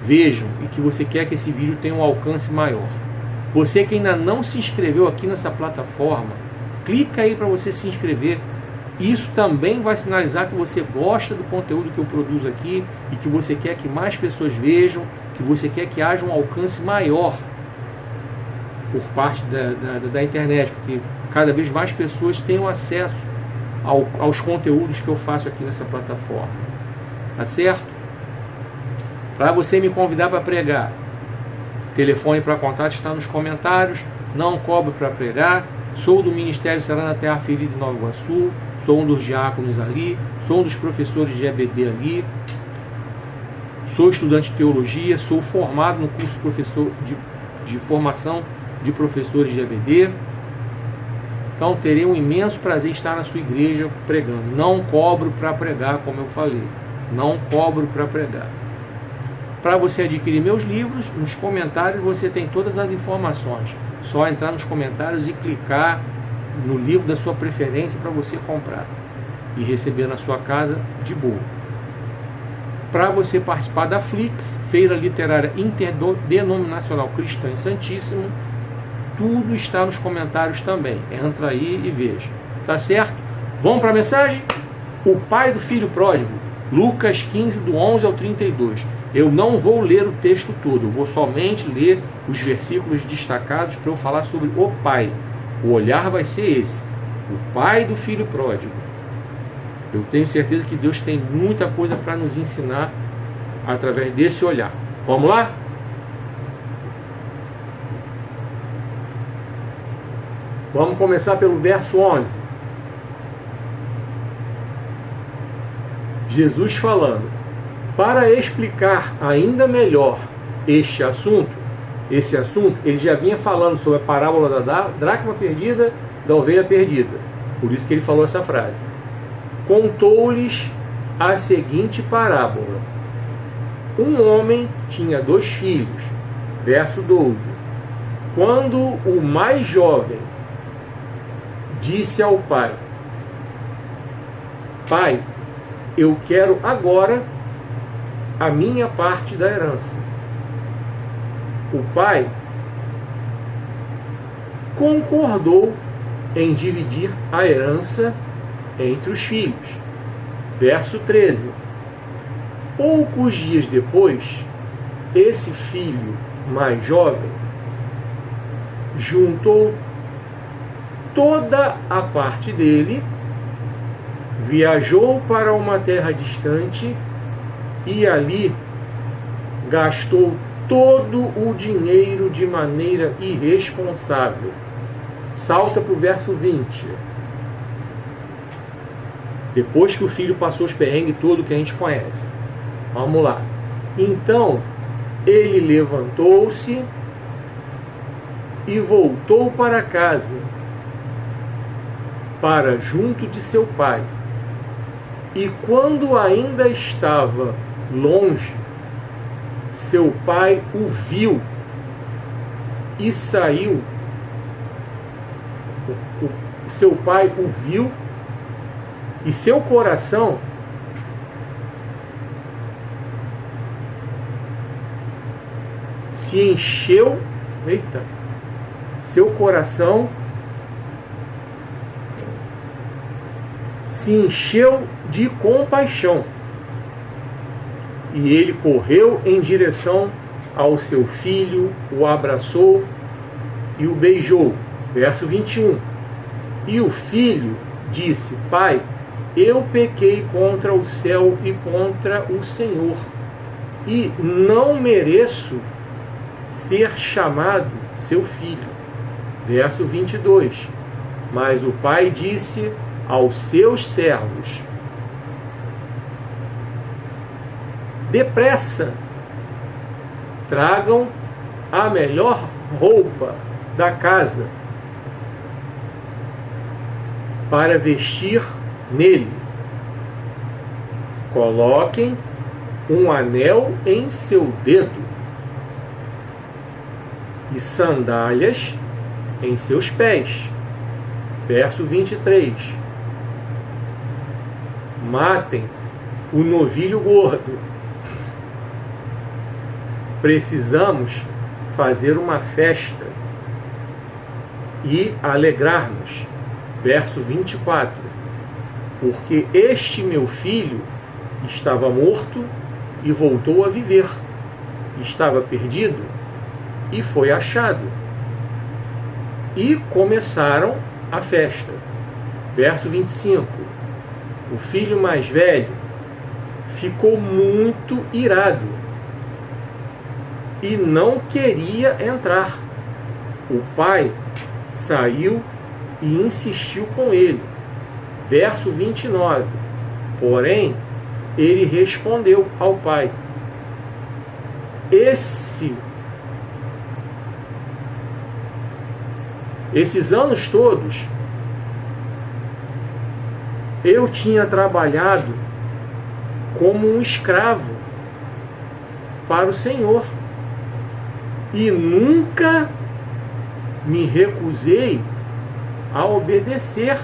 vejam e que você quer que esse vídeo tenha um alcance maior. Você que ainda não se inscreveu aqui nessa plataforma, clica aí para você se inscrever. Isso também vai sinalizar que você gosta do conteúdo que eu produzo aqui e que você quer que mais pessoas vejam, que você quer que haja um alcance maior por parte da internet, porque cada vez mais pessoas tenham acesso aos conteúdos que eu faço aqui nessa plataforma. Tá certo? Para você me convidar para pregar, telefone para contato está nos comentários. Não cobro para pregar. Sou do Ministério Será na Terra Ferida de Nova Iguaçu. Sou um dos diáconos ali. Sou um dos professores de EBD ali. Sou estudante de teologia. Sou formado no curso professor de formação de professores de EBD. Então terei um imenso prazer em estar na sua igreja pregando. Não cobro para pregar, como eu falei. Não cobro para pregar. Para você adquirir meus livros, nos comentários você tem todas as informações. Só entrar nos comentários e clicar no livro da sua preferência para você comprar e receber na sua casa de boa. Para você participar da Flix, Feira Literária Interdenominacional Cristã em Santíssimo, tudo está nos comentários também. Entra aí e veja. Tá certo? Vamos para a mensagem? O pai do filho pródigo, Lucas 15, do 11 ao 32. Eu não vou ler o texto todo, vou somente ler os versículos destacados para eu falar sobre o pai. O olhar vai ser esse, o pai do filho pródigo. Eu tenho certeza que Deus tem muita coisa para nos ensinar através desse olhar. Vamos lá? Vamos começar pelo verso 11. Jesus falando. Para explicar ainda melhor esse assunto, ele já vinha falando sobre a parábola da dracma perdida, da ovelha perdida. Por isso que ele falou essa frase. Contou-lhes a seguinte parábola. Um homem tinha 2 filhos. Verso 12. Quando o mais jovem disse ao pai: Pai, eu quero agora a minha parte da herança. O pai concordou em dividir a herança entre os filhos. Verso 13. Poucos dias depois, esse filho mais jovem juntou toda a parte dele, viajou para uma terra distante e ali gastou todo o dinheiro de maneira irresponsável. Salta para o verso 20. Depois que o filho passou os perrengues todo que a gente conhece. Vamos lá. Então, ele levantou-se e voltou para casa, para junto de seu pai. E quando ainda estava longe, seu pai o viu e saiu. Seu pai o viu e seu coração se encheu. Eita! Seu coração se encheu de compaixão. E ele correu em direção ao seu filho, o abraçou e o beijou. Verso 21. E o filho disse: Pai, eu pequei contra o céu e contra o Senhor, e não mereço ser chamado seu filho. Verso 22. Mas o pai disse aos seus servos: depressa, tragam a melhor roupa da casa para vestir nele. Coloquem um anel em seu dedo e sandálias em seus pés. Verso 23. Matem o novilho gordo. Precisamos fazer uma festa e alegrar-nos. Verso 24. Porque este meu filho estava morto e voltou a viver. Estava perdido e foi achado. E começaram a festa. Verso 25. O filho mais velho ficou muito irado e não queria entrar. O pai saiu e insistiu com ele. Verso 29. Porém, ele respondeu ao pai: Esses anos todos eu tinha trabalhado como um escravo para o Senhor e nunca me recusei a obedecer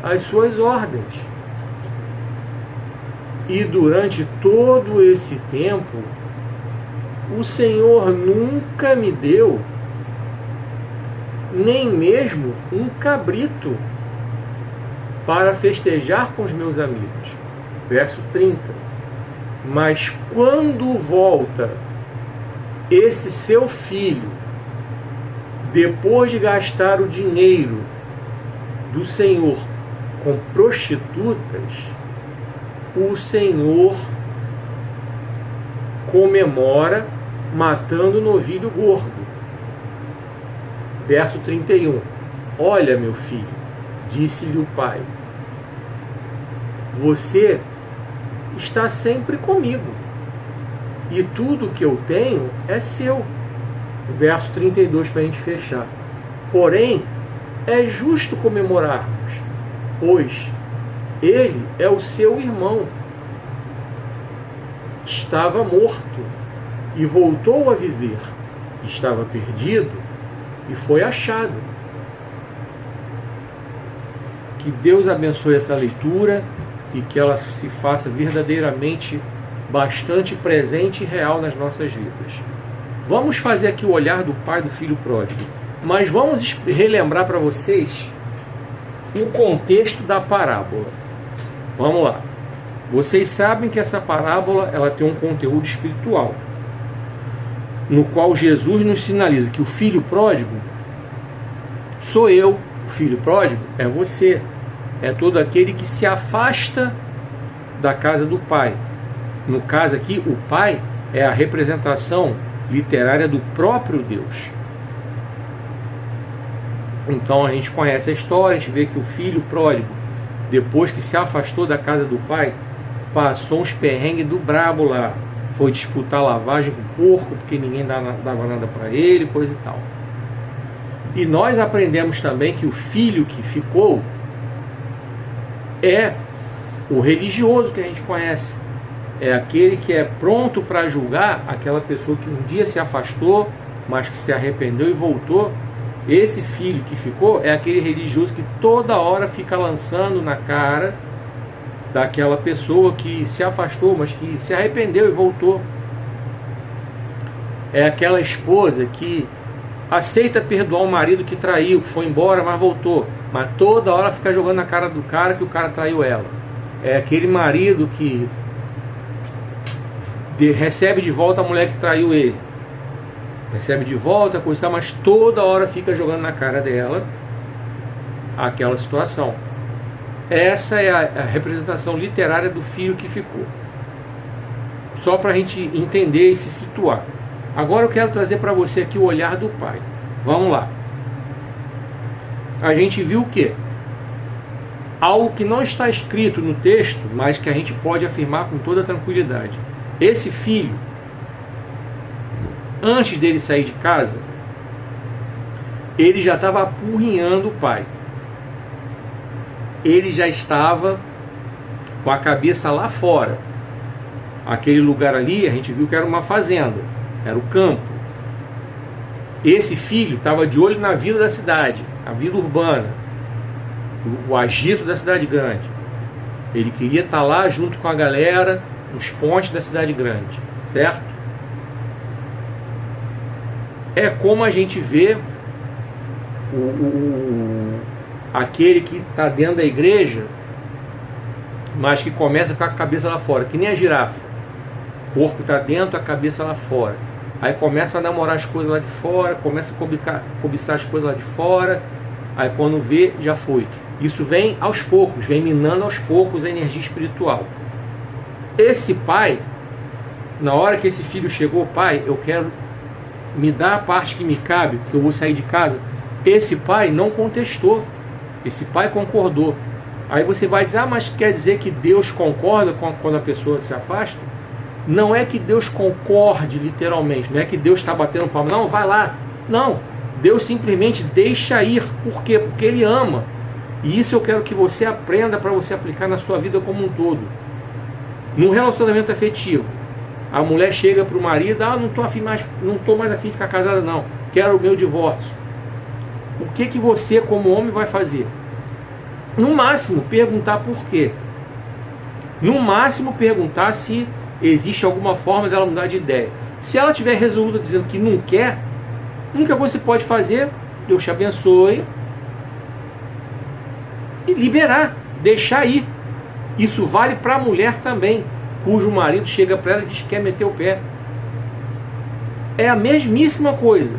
às suas ordens. E durante todo esse tempo, o Senhor nunca me deu nem mesmo um cabrito para festejar com os meus amigos. Verso 30. Mas quando volta esse seu filho, depois de gastar o dinheiro do Senhor com prostitutas, o Senhor comemora matando o novilho gordo. Verso 31. Olha, meu filho, disse-lhe o pai, você está sempre comigo e tudo que eu tenho é seu. Verso 32 para a gente fechar. Porém, é justo comemorarmos, pois ele é o seu irmão. Estava morto e voltou a viver. Estava perdido e foi achado. Que Deus abençoe essa leitura e que ela se faça verdadeiramente bastante presente e real nas nossas vidas. Vamos fazer aqui o olhar do pai do filho pródigo, mas vamos relembrar para vocês o contexto da parábola. Vamos lá. Vocês sabem que essa parábola ela tem um conteúdo espiritual, no qual Jesus nos sinaliza que o filho pródigo sou eu, o filho pródigo é você, é todo aquele que se afasta da casa do pai. No caso aqui, o pai é a representação literária do próprio Deus. Então a gente conhece a história, a gente vê que o filho pródigo, depois que se afastou da casa do pai, passou uns perrengues do brabo lá. Foi disputar lavagem com o porco, porque ninguém dava nada para ele, coisa e tal. E nós aprendemos também que o filho que ficou é o religioso que a gente conhece. É aquele que é pronto para julgar aquela pessoa que um dia se afastou, mas que se arrependeu e voltou. Esse filho que ficou é aquele religioso que toda hora fica lançando na cara daquela pessoa que se afastou, mas que se arrependeu e voltou. É aquela esposa que aceita perdoar o marido que traiu, que foi embora, mas voltou, mas toda hora fica jogando na cara do cara que o cara traiu ela. É aquele marido que recebe de volta a mulher que traiu ele, recebe de volta, coisa, mas toda hora fica jogando na cara dela aquela situação. Essa é a representação literária do filho que ficou. Só para a gente entender e se situar. Agora eu quero trazer para você aqui o olhar do pai. Vamos lá. A gente viu o quê? Algo que não está escrito no texto, mas que a gente pode afirmar com toda tranquilidade. Esse filho, antes dele sair de casa, ele já estava apurrinhando o pai. Ele já estava com a cabeça lá fora. Aquele lugar ali, a gente viu que era uma fazenda, era o campo. Esse filho estava de olho na vida da cidade, a vida urbana, o agito da cidade grande. Ele queria estar lá junto com a galera, nos pontes da cidade grande, certo? É como a gente vê aquele que está dentro da igreja, mas que começa a ficar com a cabeça lá fora, que nem a girafa. O corpo está dentro, a cabeça lá fora. Aí começa a namorar as coisas lá de fora, começa a cobiçar as coisas lá de fora. Aí quando vê, já foi. Isso vem aos poucos, vem minando aos poucos a energia espiritual. Esse pai, na hora que esse filho chegou, pai, eu quero me dar a parte que me cabe, porque eu vou sair de casa. Esse pai não contestou, esse pai concordou. Aí você vai dizer, mas quer dizer que Deus concorda quando a pessoa se afasta? Não é que Deus concorde literalmente, não é que Deus está batendo palma, não, vai lá. Não, Deus simplesmente deixa ir. Por quê? Porque Ele ama. E isso eu quero que você aprenda para você aplicar na sua vida como um todo. Num relacionamento afetivo, a mulher chega para o marido, não estou mais afim de ficar casada não, quero o meu divórcio. O que você como homem vai fazer? No máximo perguntar por quê. No máximo perguntar se existe alguma forma dela mudar de ideia. Se ela tiver resoluta dizendo que não quer, a única coisa que você pode fazer, Deus te abençoe, e liberar, deixar ir. Isso vale para a mulher também, cujo marido chega para ela e diz que quer meter o pé. É a mesmíssima coisa.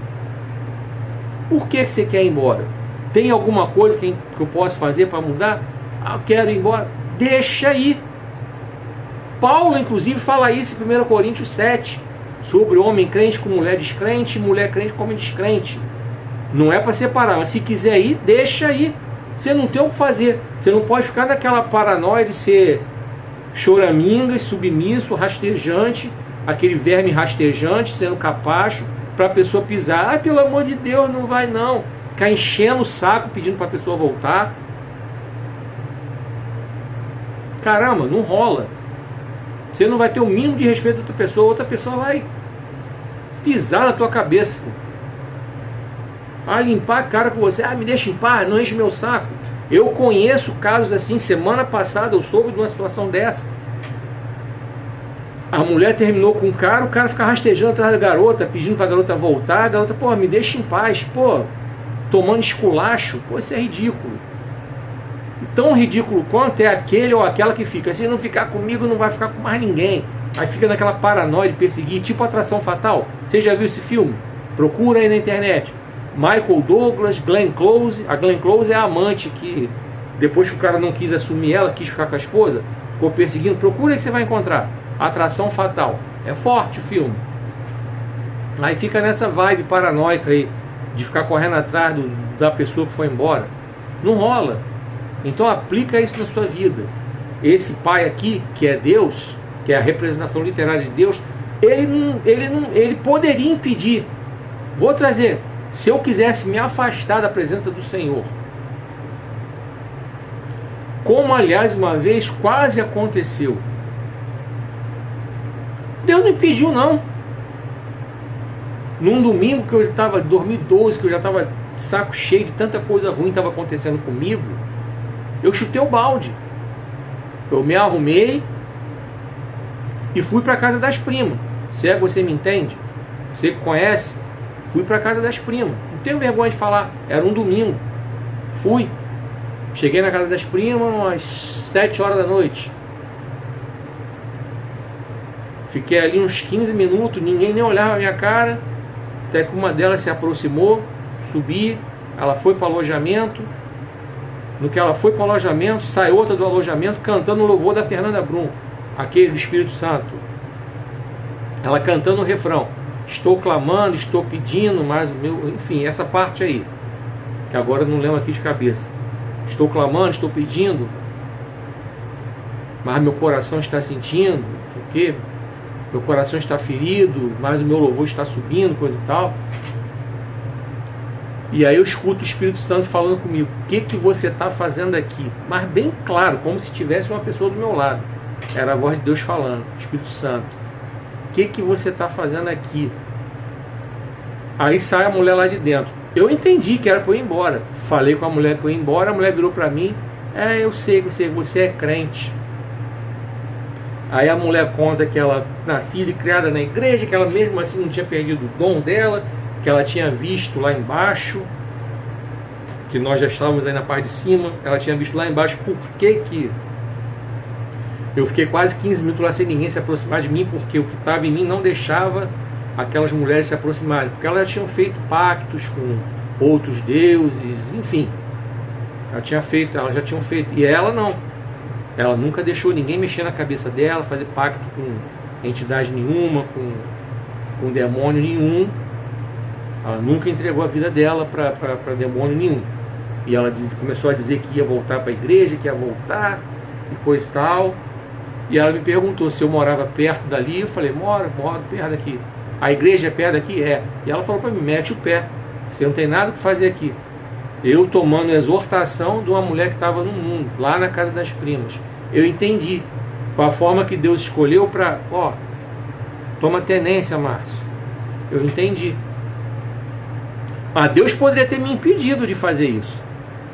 Por que você quer ir embora? Tem alguma coisa que eu posso fazer para mudar? Eu quero ir embora. Deixa ir. Paulo, inclusive, fala isso em 1 Coríntios 7, sobre homem crente com mulher descrente, mulher crente com homem descrente. Não é para separar, mas se quiser ir, deixa ir. Você não tem o que fazer. Você não pode ficar naquela paranoia de ser choraminga, submisso, rastejante, aquele verme rastejante, sendo capacho, para a pessoa pisar. Pelo amor de Deus, não vai não. Ficar enchendo o saco, pedindo para a pessoa voltar. Caramba, não rola. Você não vai ter o mínimo de respeito da outra pessoa vai pisar na tua cabeça. Limpar a cara com você, me deixa em paz, não enche meu saco. Eu conheço casos assim. Semana passada eu soube de uma situação dessa. A mulher terminou com o cara fica rastejando atrás da garota, pedindo pra garota voltar. A garota, me deixa em paz, tomando esculacho. Isso é ridículo. E tão ridículo quanto é aquele ou aquela que fica, se não ficar comigo não vai ficar com mais ninguém. Aí fica naquela paranoia de perseguir, tipo Atração Fatal. Você já viu esse filme? Procura aí na internet. Michael Douglas, Glenn Close. A Glenn Close é a amante que, depois que o cara não quis assumir ela, quis ficar com a esposa, ficou perseguindo. Procura aí que você vai encontrar. Atração Fatal. É forte o filme. Aí fica nessa vibe paranoica aí, de ficar correndo atrás da pessoa que foi embora. Não rola. Então aplica isso na sua vida. Esse pai aqui, que é Deus, que é a representação literária de Deus, ele poderia impedir. Vou trazer. Se eu quisesse me afastar da presença do Senhor, como aliás uma vez quase aconteceu, Deus não impediu não. Num domingo que eu estava, 2012, que eu já estava saco cheio de tanta coisa ruim que estava acontecendo comigo, eu chutei o balde. Eu me arrumei e fui para a casa das primas. Se é que você me entende, você que conhece, fui para a casa das primas. Não tenho vergonha de falar, era um domingo. Fui. Cheguei na casa das primas às 7 horas da noite. Fiquei ali uns 15 minutos, ninguém nem olhava a minha cara. Até que uma delas se aproximou, subi, ela foi para o alojamento. No que ela foi para o alojamento, sai outra do alojamento cantando o louvor da Fernanda Brum, aquele do Espírito Santo. Ela cantando o refrão: estou clamando, estou pedindo, mas o meu... Enfim, essa parte aí, que agora eu não lembro aqui de cabeça. Estou clamando, estou pedindo, mas meu coração está sentindo, porque meu coração está ferido, mas o meu louvor está subindo, coisa e tal. E aí eu escuto o Espírito Santo falando comigo: o que você está fazendo aqui? Mas bem claro, como se tivesse uma pessoa do meu lado. Era a voz de Deus falando: Espírito Santo, o que você está fazendo aqui? Aí sai a mulher lá de dentro. Eu entendi que era para eu ir embora. Falei com a mulher que eu ia embora, a mulher virou para mim: eu sei, você é crente. Aí a mulher conta que ela, nascida e criada na igreja, que ela mesmo assim não tinha perdido o dom dela, que ela tinha visto lá embaixo, que nós já estávamos aí na parte de cima, ela tinha visto lá embaixo por que eu fiquei quase 15 minutos lá sem ninguém se aproximar de mim, porque o que estava em mim não deixava aquelas mulheres se aproximarem, porque elas já tinham feito pactos com outros deuses, enfim, Elas já tinham feito. E ela não. Ela nunca deixou ninguém mexer na cabeça dela, fazer pacto com entidade nenhuma, com demônio nenhum. Ela nunca entregou a vida dela para demônio nenhum. E ela começou a dizer que ia voltar para a igreja, que ia voltar, e coisa e tal. E ela me perguntou se eu morava perto dali. Eu falei, moro perto daqui. A igreja é perto daqui? É. E ela falou para mim, mete o pé. Você não tem nada o que fazer aqui. Eu tomando exortação de uma mulher que estava no mundo, lá na casa das primas. Eu entendi. Com a forma que Deus escolheu para, toma tenência, Márcio. Eu entendi. Mas Deus poderia ter me impedido de fazer isso.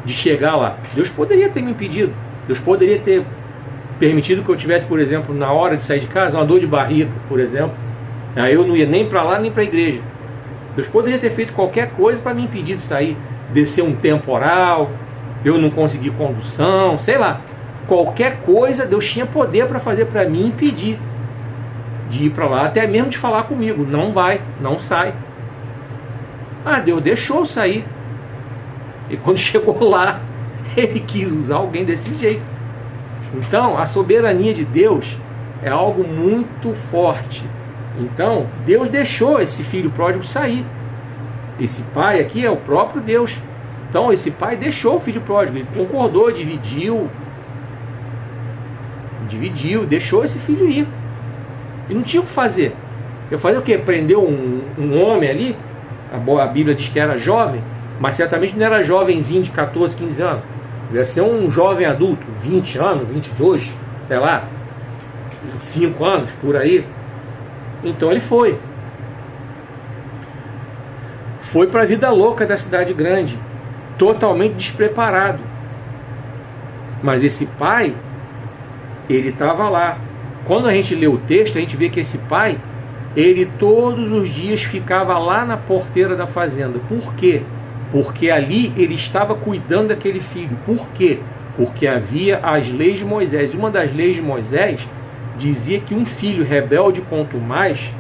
De chegar lá. Deus poderia ter me impedido. Deus poderia ter permitido que eu tivesse, por exemplo, na hora de sair de casa, uma dor de barriga, por exemplo. Aí eu não ia nem para lá, nem para a igreja. Deus poderia ter feito qualquer coisa para me impedir de sair. Descer um temporal, eu não conseguir condução, sei lá. Qualquer coisa, Deus tinha poder para fazer para mim impedir de ir para lá, até mesmo de falar comigo. Não vai, não sai. Deus deixou eu sair. E quando chegou lá, Ele quis usar alguém desse jeito. Então, a soberania de Deus é algo muito forte. Então, Deus deixou esse filho pródigo sair. Esse pai aqui é o próprio Deus. Então, esse pai deixou o filho pródigo. Ele concordou, dividiu, deixou esse filho ir. E não tinha o que fazer. Eu fazia o quê? Prendeu um homem ali. A Bíblia diz que era jovem, mas certamente não era jovenzinho de 14, 15 anos. Devia ser um jovem adulto, 20 anos, 22, sei lá, 25 anos, por aí. Então ele foi para a vida louca da cidade grande, totalmente despreparado. Mas esse pai, ele estava lá. Quando a gente lê o texto, a gente vê que esse pai, ele todos os dias ficava lá na porteira da fazenda. Por quê? Porque ali ele estava cuidando daquele filho. Por quê? Porque havia as leis de Moisés. Uma das leis de Moisés dizia que um filho rebelde quanto mais,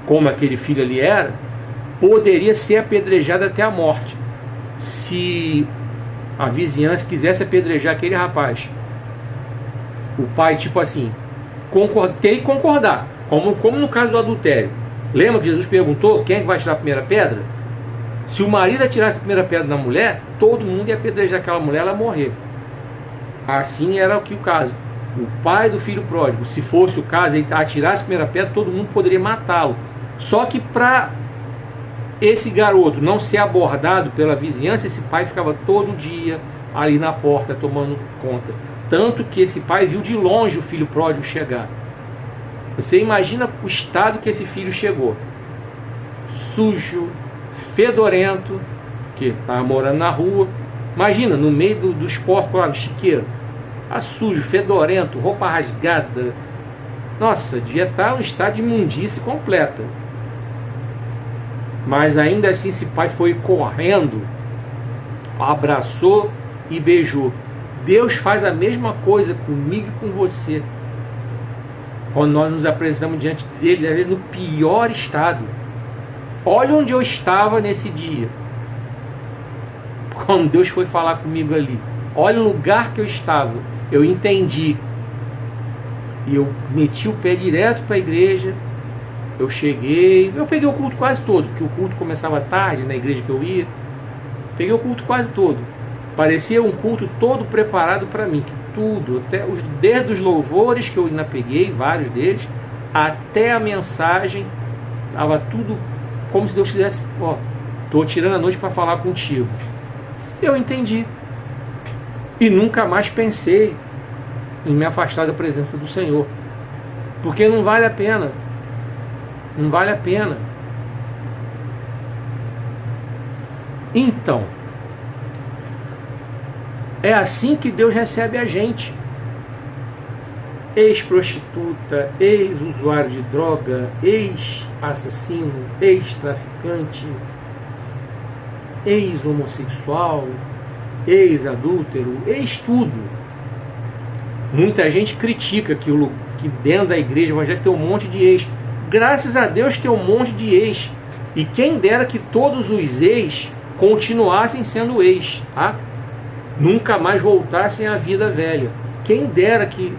como aquele filho ali era, poderia ser apedrejado até a morte. Se a vizinhança quisesse apedrejar aquele rapaz, o pai, tipo assim, tem que concordar. Como no caso do adultério. Lembra que Jesus perguntou quem é que vai tirar a primeira pedra? Se o marido atirasse a primeira pedra na mulher, todo mundo ia apedrejar aquela mulher, ela ia morrer. Assim era o caso. O pai do filho pródigo, se fosse o caso, ele atirasse a primeira pedra, todo mundo poderia matá-lo. Só que para esse garoto não ser abordado pela vizinhança, esse pai ficava todo dia ali na porta tomando conta. Tanto que esse pai viu de longe o filho pródigo chegar. Você imagina o estado que esse filho chegou. Sujo, fedorento, que estava morando na rua. Imagina, no meio dos porcos lá no chiqueiro. Sujo, fedorento, roupa rasgada. Nossa, devia estar um estado de imundície completa. Mas ainda assim esse pai foi correndo, abraçou e beijou. Deus faz a mesma coisa comigo e com você. Quando nós nos apresentamos diante dele, às vezes no pior estado. Olha onde eu estava nesse dia. Quando Deus foi falar comigo ali. Olha o lugar que eu estava. Eu entendi. E eu meti o pé direto para a igreja. Eu cheguei. Eu peguei o culto quase todo, porque o culto começava tarde na igreja que eu ia. Peguei o culto quase todo. Parecia um culto todo preparado para mim. Tudo, desde os louvores que eu ainda peguei, vários deles, até a mensagem, estava tudo como se Deus fizesse, estou tirando a noite para falar contigo. Eu entendi. E nunca mais pensei em me afastar da presença do Senhor. Porque não vale a pena. Não vale a pena. Então, é assim que Deus recebe a gente. Ex-prostituta, ex-usuário de droga, ex-assassino, ex-traficante, ex-homossexual, ex-adúltero, ex-tudo. Muita gente critica que dentro da igreja evangélica tem um monte de ex. Graças a Deus tem um monte de ex. E quem dera que todos os ex continuassem sendo ex, tá? nunca mais voltassem à vida velha. Quem dera que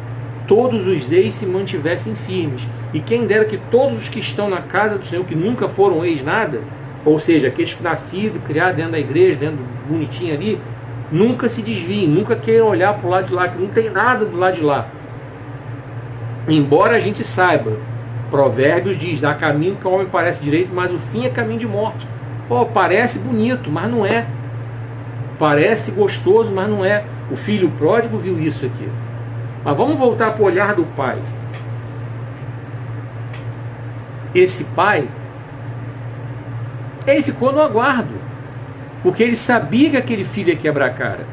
todos os ex se mantivessem firmes, e quem dera que todos os que estão na casa do Senhor, que nunca foram ex nada, ou seja, aqueles nascidos, criados dentro da igreja, dentro do bonitinho ali, nunca se desviem, nunca queiram olhar para o lado de lá, que não tem nada do lado de lá. Embora a gente saiba, Provérbios diz, há caminho que o homem parece direito, mas o fim é caminho de morte. Pô, parece bonito, mas não é. Parece gostoso, mas não é. O filho pródigo viu isso aqui. Mas vamos voltar para o olhar do pai. Esse pai, ele ficou no aguardo, porque ele sabia que aquele filho ia quebrar a cara.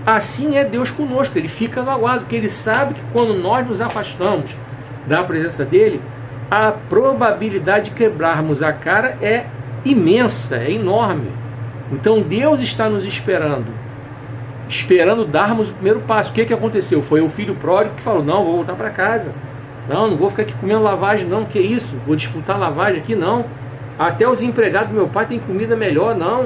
Assim é Deus conosco, ele fica no aguardo, porque ele sabe que quando nós nos afastamos da presença dele, a probabilidade de quebrarmos a cara é imensa, é enorme. Então Deus está nos esperando darmos o primeiro passo. O que aconteceu? Foi o filho pródigo que falou, não, vou voltar para casa. Não vou ficar aqui comendo lavagem, não, que isso? Vou disputar lavagem aqui, não. Até os empregados do meu pai têm comida melhor, não.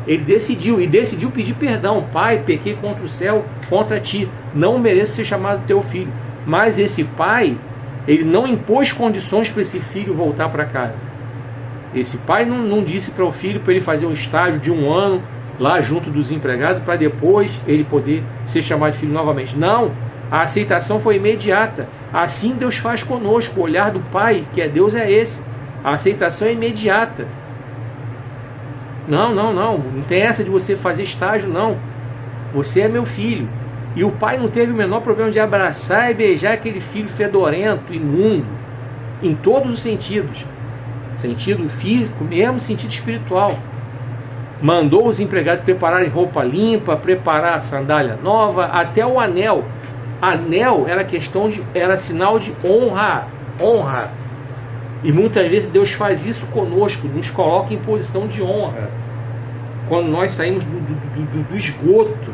Ele decidiu pedir perdão. Pai, pequei contra o céu, contra ti, não mereço ser chamado teu filho. Mas esse pai, ele não impôs condições para esse filho voltar para casa. Esse pai não disse para o filho para ele fazer um estágio de 1 ano lá junto dos empregados para depois ele poder ser chamado de filho novamente. Não, a aceitação foi imediata. Assim Deus faz conosco. O olhar do pai, que é Deus, é esse. A aceitação é imediata. Não tem essa de você fazer estágio, não. Você é meu filho. E o pai não teve o menor problema de abraçar e beijar aquele filho fedorento, imundo, em todos os sentidos. Sentido físico, mesmo sentido espiritual. Mandou os empregados prepararem roupa limpa, preparar a sandália nova, até o anel. Anel era sinal de honra. E muitas vezes Deus faz isso conosco, nos coloca em posição de honra. Quando nós saímos do esgoto,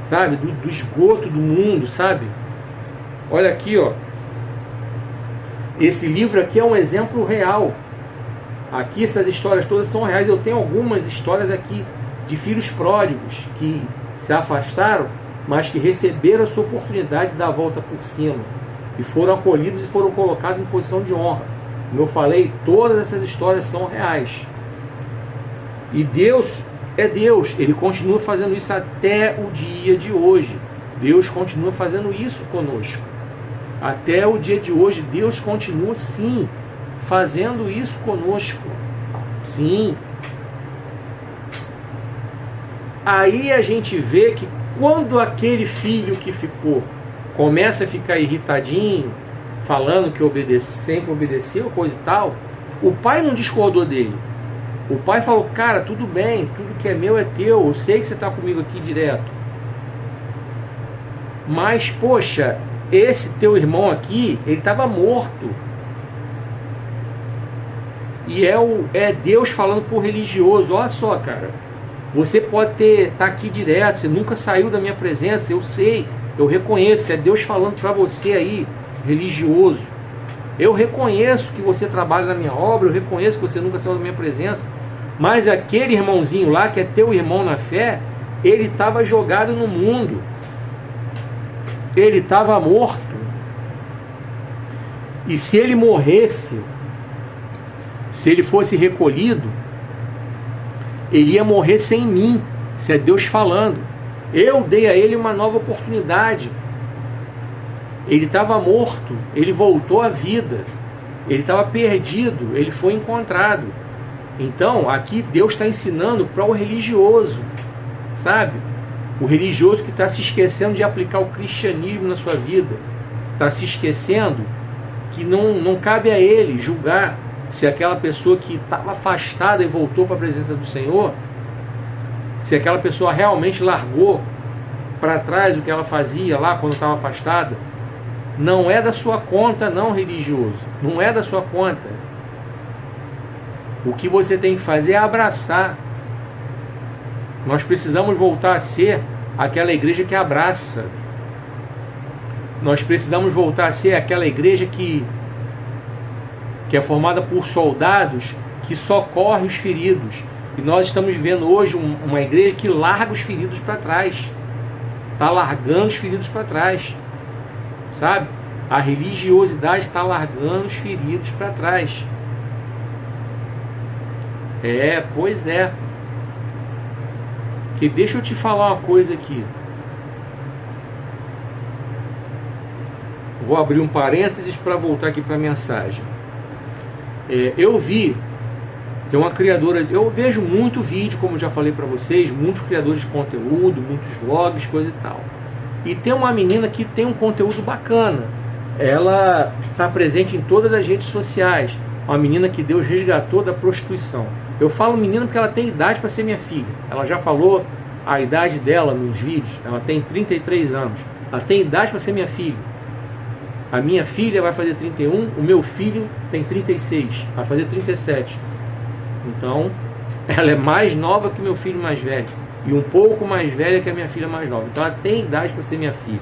sabe? Do esgoto do mundo, sabe? Olha aqui, ó. Esse livro aqui é um exemplo real. Aqui essas histórias todas são reais. Eu tenho algumas histórias aqui de filhos pródigos que se afastaram, mas que receberam a sua oportunidade de dar a volta por cima. E foram acolhidos e foram colocados em posição de honra. Como eu falei, todas essas histórias são reais. E Deus é Deus. Ele continua fazendo isso até o dia de hoje. Deus continua fazendo isso conosco. Até o dia de hoje, Deus continua, sim, fazendo isso conosco. Sim. Aí a gente vê que quando aquele filho que ficou começa a ficar irritadinho, falando que sempre obedeceu, coisa e tal, o pai não discordou dele. O pai falou, cara, tudo bem, tudo que é meu é teu, eu sei que você está comigo aqui direto. Mas, poxa, esse teu irmão aqui, ele estava morto. E é Deus falando por religioso. Olha só, cara, você pode estar aqui direto, você nunca saiu da minha presença, eu sei, eu reconheço, é Deus falando para você aí, religioso. Eu reconheço que você trabalha na minha obra, eu reconheço que você nunca saiu da minha presença, mas aquele irmãozinho lá, que é teu irmão na fé, ele estava jogado no mundo, ele estava morto, e se ele morresse, se ele fosse recolhido, ele ia morrer sem mim. Isso é Deus falando. Eu dei a ele uma nova oportunidade. Ele estava morto, ele voltou à vida. Ele estava perdido, ele foi encontrado. Então, aqui Deus está ensinando para o religioso, sabe? O religioso que está se esquecendo de aplicar o cristianismo na sua vida. Está se esquecendo que não cabe a ele julgar se aquela pessoa que estava afastada e voltou para a presença do Senhor, se aquela pessoa realmente largou para trás o que ela fazia lá quando estava afastada. Não é da sua conta, não, religioso. Não é da sua conta. O que você tem que fazer é abraçar. Nós precisamos voltar a ser aquela igreja que abraça. Nós precisamos voltar a ser aquela igreja que é formada por soldados que socorre os feridos. E nós estamos vivendo hoje uma igreja que larga os feridos para trás. Está largando os feridos para trás. Sabe? A religiosidade está largando os feridos para trás. Pois é. Que deixa eu te falar uma coisa aqui. Vou abrir um parênteses para voltar aqui para a mensagem. Eu vi, tem uma criadora, eu vejo muito vídeo, como já falei para vocês, muitos criadores de conteúdo, muitos vlogs, coisa e tal. E tem uma menina que tem um conteúdo bacana. Ela está presente em todas as redes sociais. Uma menina que Deus resgatou da prostituição. Eu falo menina porque ela tem idade para ser minha filha. Ela já falou a idade dela nos vídeos. Ela tem 33 anos. Ela tem idade para ser minha filha. A minha filha vai fazer 31, o meu filho tem 36, vai fazer 37. Então, ela é mais nova que meu filho mais velho. E um pouco mais velha que a minha filha mais nova. Então ela tem idade para ser minha filha.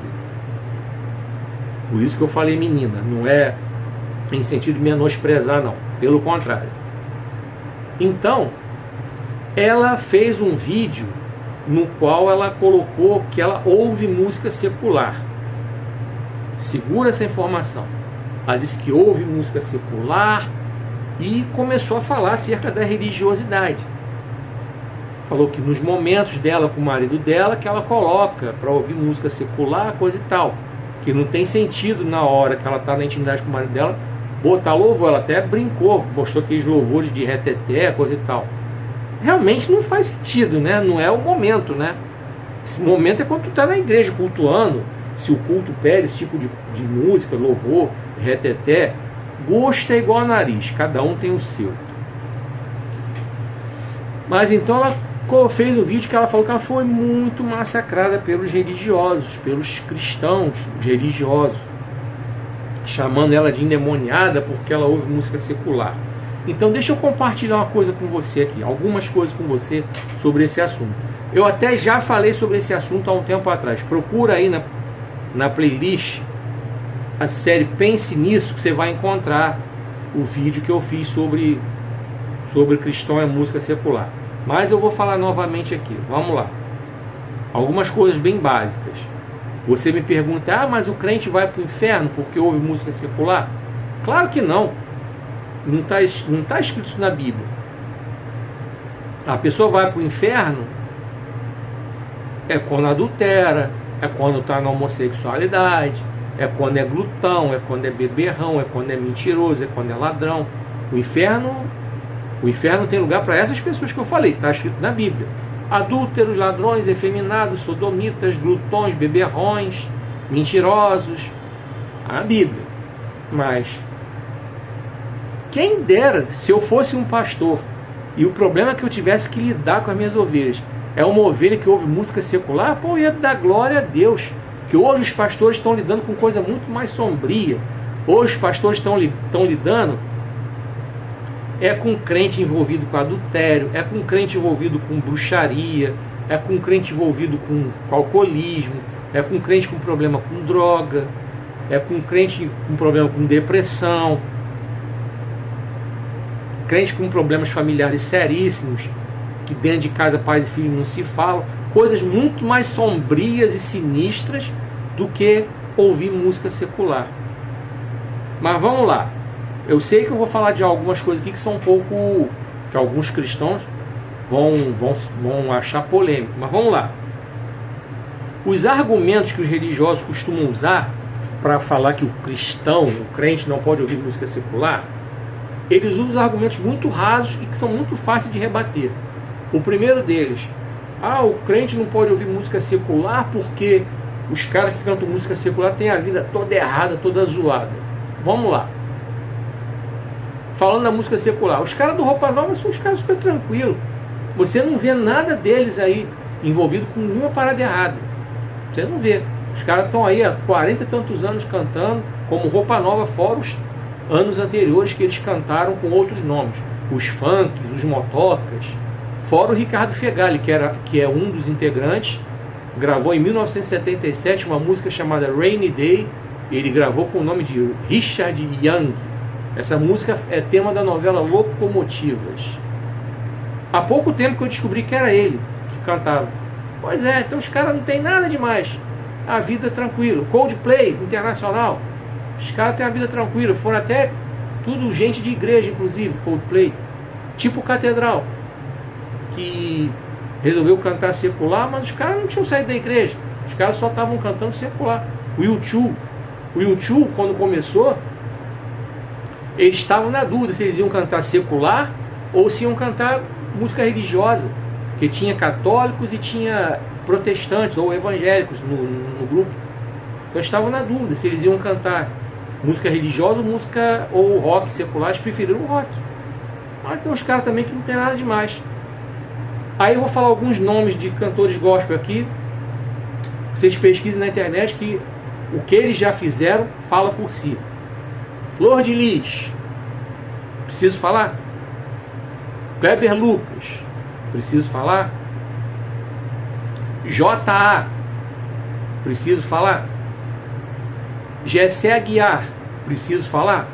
Por isso que eu falei menina. Não é em sentido de menosprezar, não. Pelo contrário. Então, ela fez um vídeo no qual ela colocou que ela ouve música secular. Segura essa informação. Ela disse que ouve música secular e começou a falar acerca da religiosidade. Falou que nos momentos dela com o marido dela, que ela coloca para ouvir música secular, coisa e tal. Que não tem sentido na hora que ela está na intimidade com o marido dela, botar louvor. Ela até brincou, mostrou aqueles louvores de reteté, coisa e tal. Realmente não faz sentido, né? Não é o momento, né? Esse momento é quando tu está na igreja cultuando. Se o culto pede esse tipo de música, louvor, reteté, gosto é igual a nariz, cada um tem o seu. Mas então ela fez um vídeo que ela falou que ela foi muito massacrada pelos religiosos, pelos cristãos, os religiosos, chamando ela de endemoniada porque ela ouve música secular. Então deixa eu compartilhar uma coisa com você aqui, algumas coisas com você sobre esse assunto. Eu até já falei sobre esse assunto há um tempo atrás. Procura aí na playlist a série Pense Nisso, que você vai encontrar o vídeo que eu fiz sobre cristão e música secular. Mas eu vou falar novamente aqui. Vamos lá. Algumas coisas bem básicas. Você me pergunta, mas o crente vai para o inferno porque ouve música secular? Claro que não. Não está escrito isso na Bíblia. A pessoa vai para o inferno quando adultera, é quando está na homossexualidade, é quando é glutão, é quando é beberrão, é quando é mentiroso, é quando é ladrão. O inferno tem lugar para essas pessoas que eu falei, está escrito na Bíblia. Adúlteros, ladrões, efeminados, sodomitas, glutões, beberrões, mentirosos. A Bíblia. Mas quem dera se eu fosse um pastor e o problema é que eu tivesse que lidar com as minhas ovelhas é uma ovelha que ouve música secular, eu ia dar glória a Deus. Que hoje os pastores estão lidando com coisa muito mais sombria. Hoje os pastores estão lidando com crente envolvido com adultério, com crente envolvido com bruxaria, com crente envolvido com alcoolismo, com crente com problema com droga, com crente com problema com depressão, crente com problemas familiares seríssimos, que dentro de casa pais e filhos não se falam, coisas muito mais sombrias e sinistras do que ouvir música secular. Mas vamos lá. Eu sei que eu vou falar de algumas coisas aqui que são um pouco, que alguns cristãos vão achar polêmico, mas vamos lá. Os argumentos que os religiosos costumam usar para falar que o crente não pode ouvir música secular, eles usam argumentos muito rasos e que são muito fáceis de rebater. O primeiro deles, o crente não pode ouvir música secular porque os caras que cantam música secular têm a vida toda errada, toda zoada. Vamos lá. Falando da música secular, os caras do Roupa Nova são os caras super tranquilos. Você não vê nada deles aí envolvido com nenhuma parada errada. Você não vê. Os caras estão aí há 40 e tantos anos cantando como Roupa Nova, fora os anos anteriores que eles cantaram com outros nomes. Os funks, os motocas. Fora o Ricardo Fegali, que é um dos integrantes, gravou em 1977 uma música chamada Rainy Day. Ele gravou com o nome de Richard Young. Essa música é tema da novela Locomotivas. Há pouco tempo que eu descobri que era ele que cantava. Pois é, então os caras não tem nada demais. A vida tranquila. Coldplay, internacional. Os caras têm a vida tranquila. Foram até tudo gente de igreja, inclusive, Coldplay. Tipo Catedral. Que resolveu cantar secular, mas os caras não tinham saído da igreja. Os caras só estavam cantando secular. O U2, quando começou, eles estavam na dúvida se eles iam cantar secular ou se iam cantar música religiosa, que tinha católicos e tinha protestantes ou evangélicos no grupo. Então estavam na dúvida se eles iam cantar música religiosa ou música ou rock secular. Eles preferiram o rock. Mas tem uns caras também que não tem nada demais. Aí eu vou falar alguns nomes de cantores gospel aqui. Vocês pesquisem na internet que o que eles já fizeram fala por si. Flor de Lis, preciso falar. Kleber Lucas, preciso falar. J.A., preciso falar. Gessé Aguiar, preciso falar.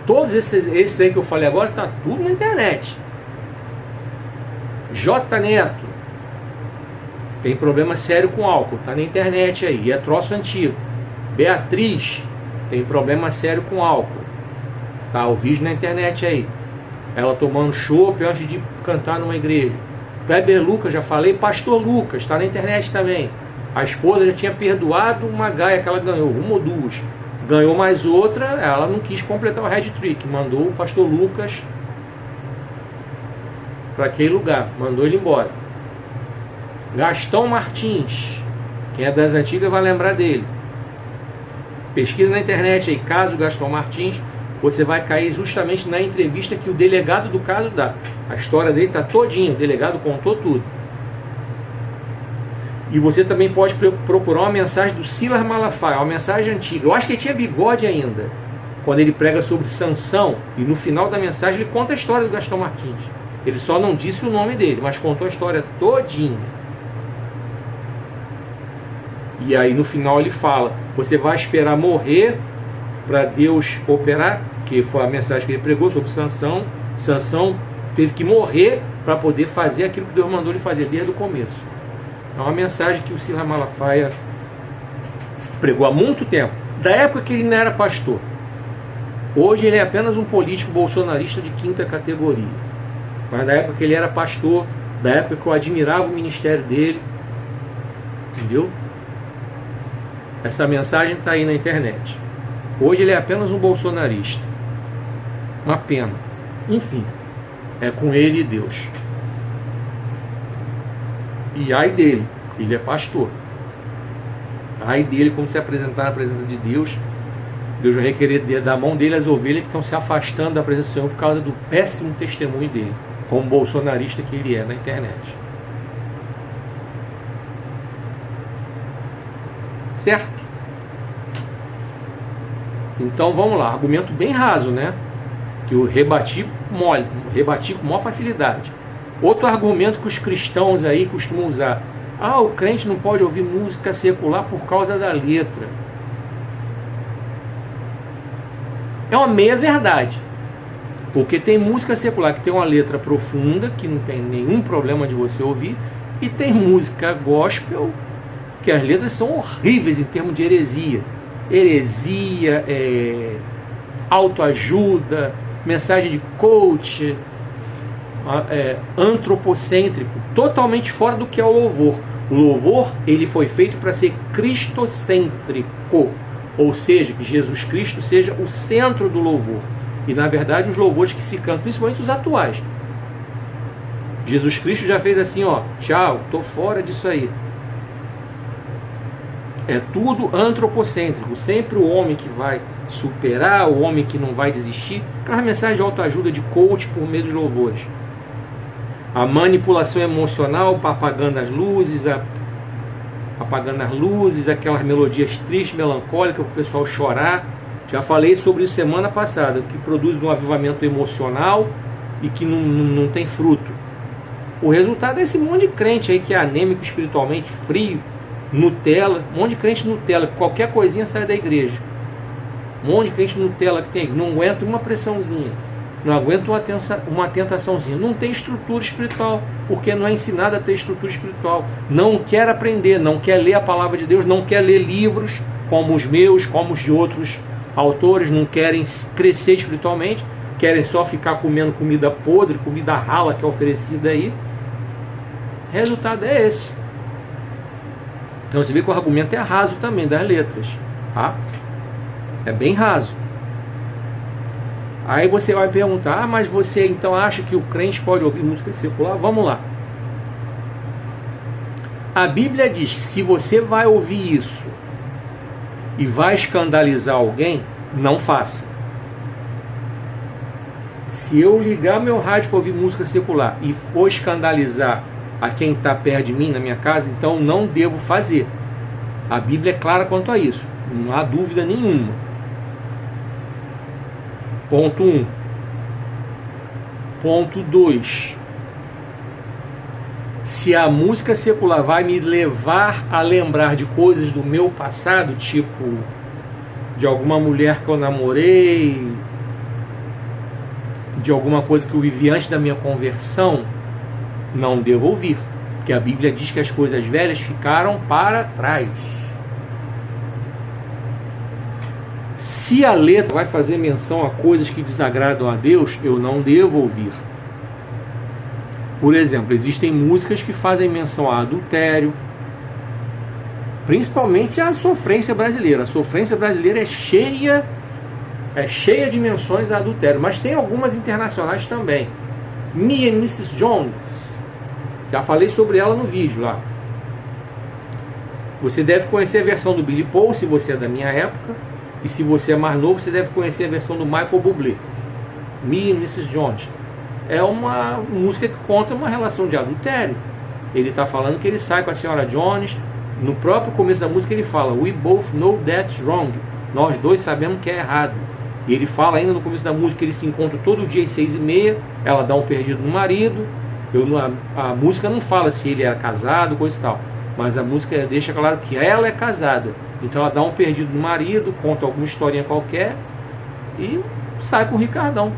Todos esses aí que eu falei agora, tá tudo na internet. J. Neto, tem problema sério com álcool, tá na internet aí, é troço antigo. Beatriz, tem problema sério com álcool, tá o vídeo na internet aí. Ela tomando chopp antes de cantar numa igreja. Kleber Lucas, já falei. Pastor Lucas, tá na internet também. A esposa já tinha perdoado uma gaia que ela ganhou, uma ou duas. Ganhou mais outra, ela não quis completar o head trick, mandou o pastor Lucas para aquele lugar, mandou ele embora. Gastão Martins, quem é das antigas vai lembrar dele. Pesquisa na internet aí, caso Gastão Martins, você vai cair justamente na entrevista que o delegado do caso dá. A história dele está todinha, o delegado contou tudo. E você também pode procurar uma mensagem do Silas Malafaia, uma mensagem antiga. Eu acho que ele tinha bigode ainda, quando ele prega sobre Sansão, e no final da mensagem ele conta a história do Gastão Martins. Ele só não disse o nome dele, mas contou a história todinha. E aí no final ele fala, você vai esperar morrer para Deus operar, que foi a mensagem que ele pregou sobre Sansão. Sansão teve que morrer para poder fazer aquilo que Deus mandou ele fazer desde o começo. É uma mensagem que o Silas Malafaia pregou há muito tempo, da época que ele não era pastor. Hoje ele é apenas um político bolsonarista de quinta categoria. Mas da época que ele era pastor, da época que eu admirava o ministério dele, entendeu? Essa mensagem está aí na internet. Hoje ele é apenas um bolsonarista. Uma pena. Enfim, é com ele e Deus. E ai dele, ele é pastor. Ai dele, como se apresentar na presença de Deus. Deus vai requerer da mão dele as ovelhas que estão se afastando da presença do Senhor por causa do péssimo testemunho dele, como bolsonarista que ele é na internet. Certo? Então vamos lá, argumento bem raso, né? Que eu rebati com maior facilidade. Outro argumento que os cristãos aí costumam usar: ah, o crente não pode ouvir música secular por causa da letra. É uma meia verdade, porque tem música secular que tem uma letra profunda, que não tem nenhum problema de você ouvir, e tem música gospel que as letras são horríveis em termos de heresia. Heresia, autoajuda, mensagem de coach, antropocêntrico, totalmente fora do que é o louvor. O louvor, ele foi feito para ser cristocêntrico, ou seja, que Jesus Cristo seja o centro do louvor. E na verdade os louvores que se cantam, principalmente os atuais, Jesus Cristo já fez assim, ó, tchau, tô fora disso aí. É tudo antropocêntrico, sempre o homem que vai superar, o homem que não vai desistir. Aquela mensagem de autoajuda, de coach por meio dos louvores. A manipulação emocional, apagando as luzes, aquelas melodias tristes, melancólicas, para o pessoal chorar. Já falei sobre isso semana passada, que produz um avivamento emocional e que não tem fruto. O resultado é esse monte de crente aí que é anêmico espiritualmente, frio, Nutella, um monte de crente Nutella, que qualquer coisinha sai da igreja. Um monte de crente Nutella que não aguenta uma pressãozinha, não aguento uma tentaçãozinha. Não tem estrutura espiritual, porque não é ensinado a ter estrutura espiritual. Não quer aprender, não quer ler a palavra de Deus, não quer ler livros como os meus, como os de outros autores, não querem crescer espiritualmente, querem só ficar comendo comida podre, comida rala que é oferecida aí. Resultado é esse. Então você vê que o argumento é raso também das letras, tá? É bem raso. Aí você vai perguntar, mas você então acha que o crente pode ouvir música secular? Vamos lá. A Bíblia diz que se você vai ouvir isso e vai escandalizar alguém, não faça. Se eu ligar meu rádio para ouvir música secular e for escandalizar a quem está perto de mim, na minha casa, então não devo fazer. A Bíblia é clara quanto a isso, não há dúvida nenhuma. Ponto 1. Ponto 2. Se a música secular vai me levar a lembrar de coisas do meu passado, tipo de alguma mulher que eu namorei, de alguma coisa que eu vivi antes da minha conversão, não devo ouvir, porque a Bíblia diz que as coisas velhas ficaram para trás. Se a letra vai fazer menção a coisas que desagradam a Deus, eu não devo ouvir. Por exemplo, existem músicas que fazem menção a adultério, principalmente a sofrência brasileira. A sofrência brasileira é cheia de menções a adultério, mas tem algumas internacionais também. Me and Mrs. Jones, já falei sobre ela no vídeo lá. Você deve conhecer a versão do Billy Paul, se você é da minha época. E se você é mais novo, você deve conhecer a versão do Michael Bublé. Me and Mrs. Jones. É uma música que conta uma relação de adultério. Ele está falando que ele sai com a senhora Jones. No próprio começo da música ele fala: We both know that's wrong. Nós dois sabemos que é errado. E ele fala ainda no começo da música que ele se encontra todo dia às 6h30. Ela dá um perdido no marido. A música não fala se ele era casado, coisa e tal. Mas a música deixa claro que ela é casada. Então ela dá um perdido no marido, conta alguma historinha qualquer e sai com o Ricardão.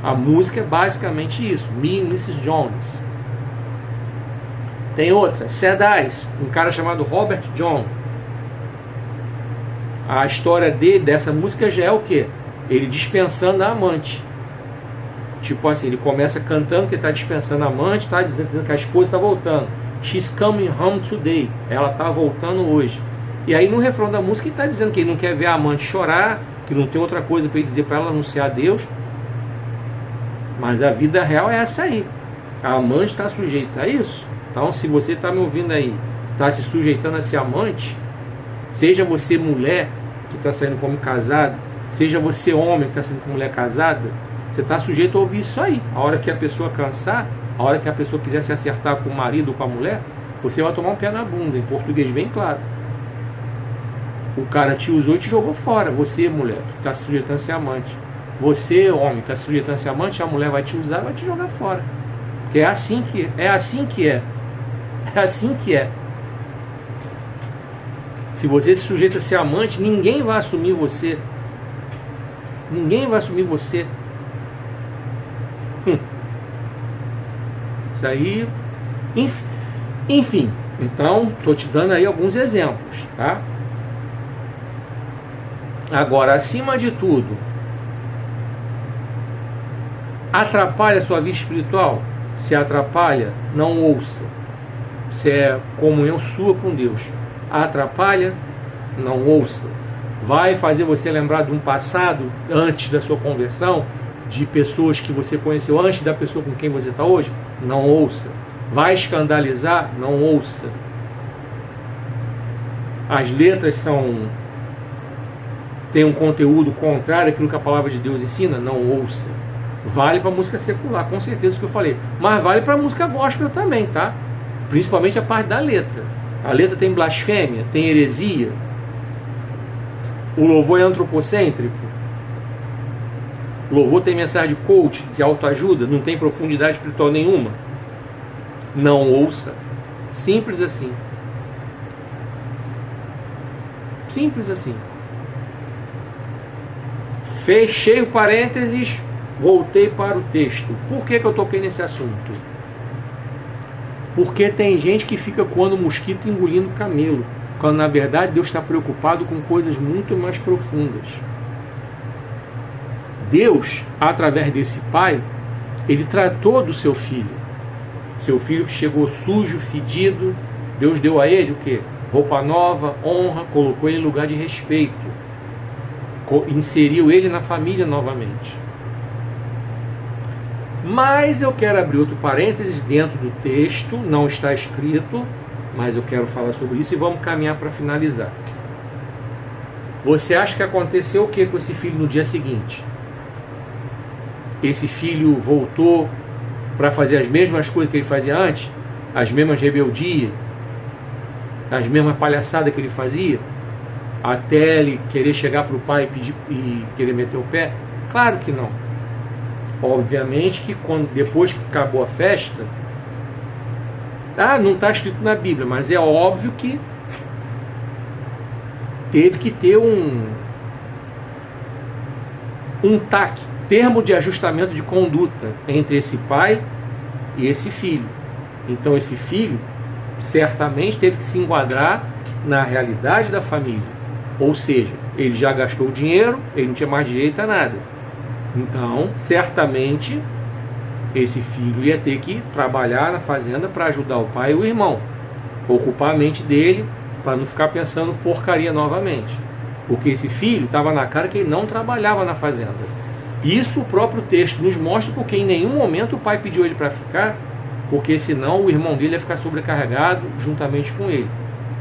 A música é basicamente isso. Me and Mrs. Jones. Tem outra, Sad Eyes, um cara chamado Robert John. A história dessa música já é o quê? Ele dispensando a amante. Tipo assim, ele começa cantando que ele está dispensando a amante, está dizendo que a esposa está voltando. She's coming home today. Ela está voltando hoje. E aí no refrão da música ele está dizendo que ele não quer ver a amante chorar, que não tem outra coisa para ele dizer para ela anunciar a Deus. Mas a vida real é essa aí. A amante está sujeita a isso. Então se você está me ouvindo aí, está se sujeitando a ser amante, seja você mulher que está saindo como casado, seja você homem que está saindo como mulher casada, você está sujeito a ouvir isso aí. A hora que a pessoa cansar, a hora que a pessoa quiser se acertar com o marido ou com a mulher, você vai tomar um pé na bunda, em português bem claro. O cara te usou e te jogou fora. Você, mulher, que está se sujeitando a ser amante. Você, homem, que está se sujeitando a ser amante, a mulher vai te usar e vai te jogar fora. Porque é assim que é. É assim que é. É assim que é. Se você se sujeita a ser amante, ninguém vai assumir você. Ninguém vai assumir você. Isso aí. Enfim. Então, estou te dando aí alguns exemplos, tá? Agora, acima de tudo, atrapalha a sua vida espiritual? Se atrapalha, não ouça. Se é comunhão sua com Deus, atrapalha, não ouça. Vai fazer você lembrar de um passado antes da sua conversão, de pessoas que você conheceu antes da pessoa com quem você está hoje? Não ouça. Vai escandalizar? Não ouça. As letras tem um conteúdo contrário àquilo que a palavra de Deus ensina? Não ouça. Vale para música secular, com certeza que eu falei. Mas vale para música gospel também, tá? Principalmente a parte da letra. A letra tem blasfêmia, tem heresia. O louvor é antropocêntrico. O louvor tem mensagem de coach, de autoajuda, não tem profundidade espiritual nenhuma. Não ouça. Simples assim. Simples assim. Fechei o parênteses, voltei para o texto. Por que eu toquei nesse assunto? Porque tem gente que fica coando mosquito engolindo camelo, quando na verdade Deus está preocupado com coisas muito mais profundas. Deus, através desse pai, ele tratou do seu filho. Seu filho que chegou sujo, fedido, Deus deu a ele o quê? Roupa nova, honra, colocou ele em lugar de respeito. Inseriu ele na família novamente. Mas eu quero abrir outro parênteses dentro do texto, não está escrito, mas eu quero falar sobre isso e vamos caminhar para finalizar. Você acha que aconteceu o que com esse filho no dia seguinte? Esse filho voltou para fazer as mesmas coisas que ele fazia antes? As mesmas rebeldias? As mesmas palhaçadas que ele fazia? Até ele querer chegar para o pai e pedir e querer meter o pé? Claro que não. Obviamente que depois que acabou a festa, não está escrito na Bíblia, mas é óbvio que teve que ter um TAC, termo de ajustamento de conduta, entre esse pai e esse filho. Então esse filho certamente teve que se enquadrar na realidade da família. Ou seja, ele já gastou o dinheiro, ele não tinha mais direito a nada. Então, certamente, esse filho ia ter que trabalhar na fazenda para ajudar o pai e o irmão. Ocupar a mente dele para não ficar pensando porcaria novamente. Porque esse filho estava na cara que ele não trabalhava na fazenda. Isso o próprio texto nos mostra, porque em nenhum momento o pai pediu ele para ficar, porque senão o irmão dele ia ficar sobrecarregado juntamente com ele.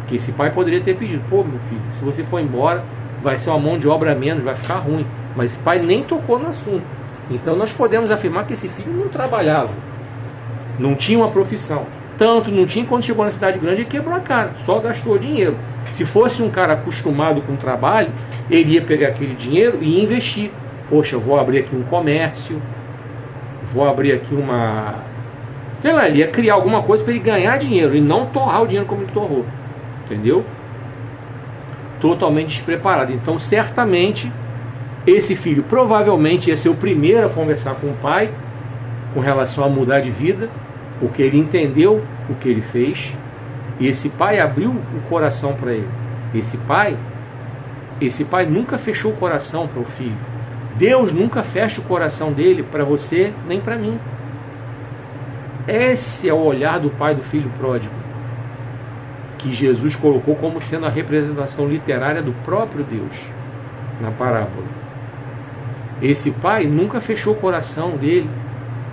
Porque esse pai poderia ter pedido: pô, meu filho, se você for embora, vai ser uma mão de obra a menos, vai ficar ruim. Mas esse pai nem tocou no assunto. Então nós podemos afirmar que esse filho não trabalhava, não tinha uma profissão. Tanto não tinha, quando chegou na cidade grande ele quebrou a cara, só gastou dinheiro. Se fosse um cara acostumado com trabalho, ele ia pegar aquele dinheiro e investir. Poxa, eu vou abrir aqui um comércio, vou abrir aqui uma... sei lá, ele ia criar alguma coisa para ele ganhar dinheiro e não torrar o dinheiro como ele torrou. Entendeu? Totalmente despreparado. Então certamente esse filho provavelmente ia ser o primeiro a conversar com o pai com relação a mudar de vida, porque ele entendeu o que ele fez e esse pai abriu o coração para ele. Esse pai nunca fechou o coração para o filho. Deus nunca fecha o coração dele para você nem para mim. Esse é o olhar do pai do filho pródigo, que Jesus colocou como sendo a representação literária do próprio Deus na parábola. Esse pai nunca fechou o coração dele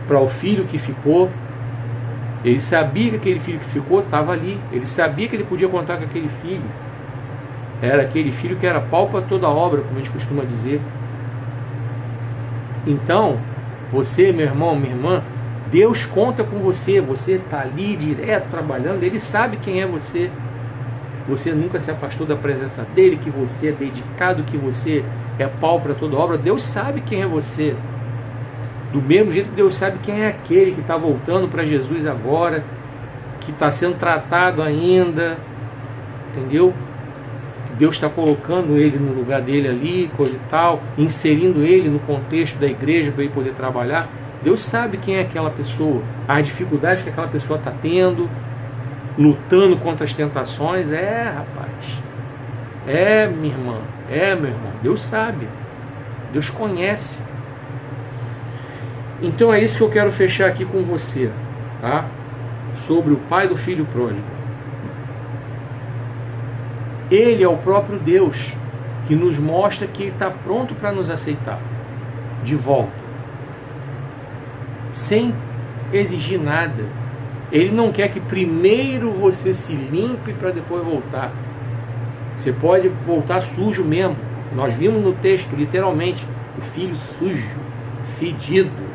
para o filho que ficou. Ele sabia que aquele filho que ficou estava ali. Ele sabia que ele podia contar com aquele filho. Era aquele filho que era pau para toda obra, como a gente costuma dizer. Então, você, meu irmão, minha irmã, Deus conta com você. Você está ali direto trabalhando. Ele sabe quem é você. Você nunca se afastou da presença dele, que você é dedicado, que você é pau para toda obra. Deus sabe quem é você. Do mesmo jeito que Deus sabe quem é aquele que está voltando para Jesus agora, que está sendo tratado ainda, entendeu? Deus está colocando ele no lugar dele ali, coisa e tal, inserindo ele no contexto da igreja para ele poder trabalhar. Deus sabe quem é aquela pessoa, as dificuldades que aquela pessoa está tendo, lutando contra as tentações. Rapaz, minha irmã, meu irmão, Deus sabe, Deus conhece. Então é isso que eu quero fechar aqui com você, tá? Sobre o pai do filho pródigo. Ele é o próprio Deus que nos mostra que ele está pronto para nos aceitar de volta, sem exigir nada. Ele não quer que primeiro você se limpe para depois voltar. Você pode voltar sujo mesmo. Nós vimos no texto, literalmente, o filho sujo, fedido.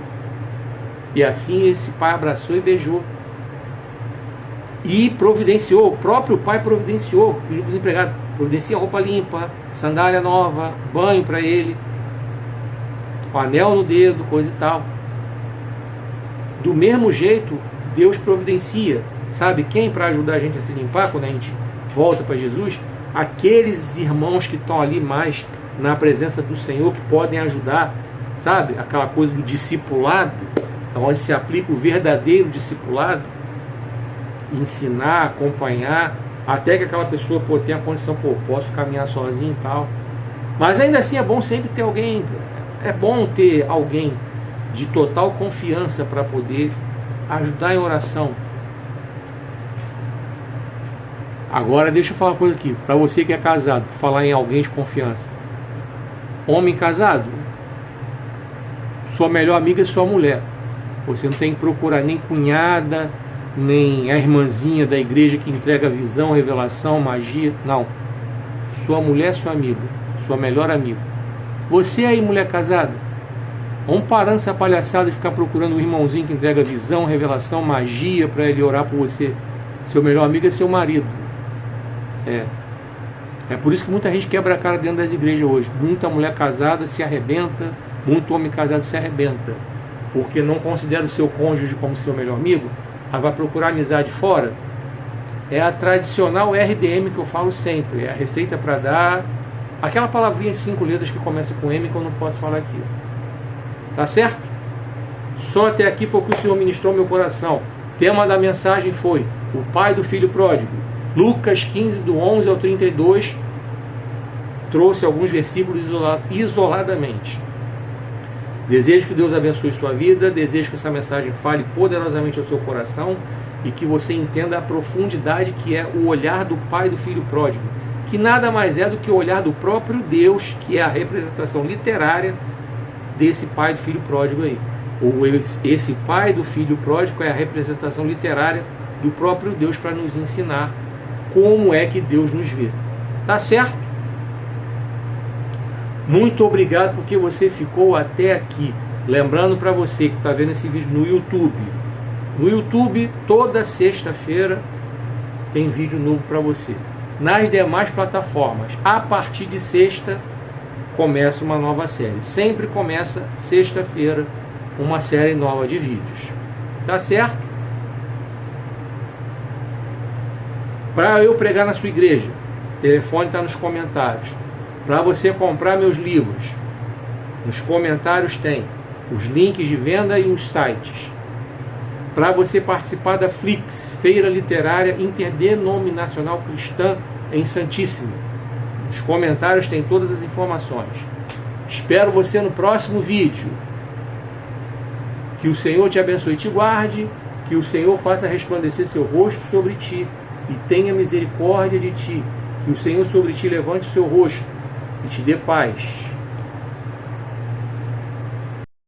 E assim esse pai abraçou e beijou. E providenciou, o próprio pai providenciou, pediu para os empregados: providencia roupa limpa, sandália nova, banho para ele, o anel no dedo, coisa e tal. Do mesmo jeito, Deus providencia, sabe quem para ajudar a gente a se limpar quando a gente volta para Jesus? Aqueles irmãos que estão ali mais na presença do Senhor, que podem ajudar sabe? Aquela coisa do discipulado, onde se aplica o verdadeiro discipulado, ensinar, acompanhar, até que aquela pessoa tenha a condição, posso caminhar sozinho e tal. Mas ainda assim é bom sempre ter alguém, é bom ter alguém de total confiança para poder ajudar em oração. Agora deixa eu falar uma coisa aqui, para você que é casado, falar em alguém de confiança. Homem casado, sua melhor amiga é sua mulher. Você não tem que procurar nem cunhada, nem a irmãzinha da igreja que entrega visão, revelação, magia. Não. Sua mulher é sua amiga, sua melhor amiga. Você aí, mulher casada, vamos parar nessa palhaçada de ficar procurando um irmãozinho que entrega visão, revelação, magia para ele orar por você. Seu melhor amigo é seu marido. É por isso que muita gente quebra a cara dentro das igrejas hoje. Muita mulher casada se arrebenta, muito homem casado se arrebenta, porque não considera o seu cônjuge como seu melhor amigo, aí vai procurar amizade fora. É a tradicional RDM que eu falo sempre, é a receita para dar, aquela palavrinha de 5 letras que começa com M que eu não posso falar aqui. Tá certo? Só até aqui foi o que o Senhor ministrou no meu coração. O tema da mensagem foi o pai do filho pródigo. Lucas 15, do 11 ao 32, trouxe alguns versículos isoladamente. Desejo que Deus abençoe sua vida, desejo que essa mensagem fale poderosamente ao seu coração e que você entenda a profundidade que é o olhar do pai do filho pródigo, que nada mais é do que o olhar do próprio Deus, que é a representação literária desse pai do filho pródigo aí. Esse pai do filho pródigo é a representação literária do próprio Deus para nos ensinar como é que Deus nos vê. Tá certo? Muito obrigado porque você ficou até aqui. Lembrando para você que está vendo esse vídeo no YouTube. No YouTube, toda sexta-feira tem vídeo novo para você. Nas demais plataformas, a partir de sexta, começa uma nova série. Sempre começa sexta-feira uma série nova de vídeos. Tá certo? Para eu pregar na sua igreja, o telefone está nos comentários. Para você comprar meus livros, nos comentários tem os links de venda e os sites. Para você participar da Flix, Feira Literária Interdenominacional Cristã em Santíssimo, nos comentários tem todas as informações. Espero você no próximo vídeo. Que o Senhor te abençoe e te guarde, que o Senhor faça resplandecer seu rosto sobre ti e tenha misericórdia de ti, que o Senhor sobre ti levante o seu rosto e te dê paz.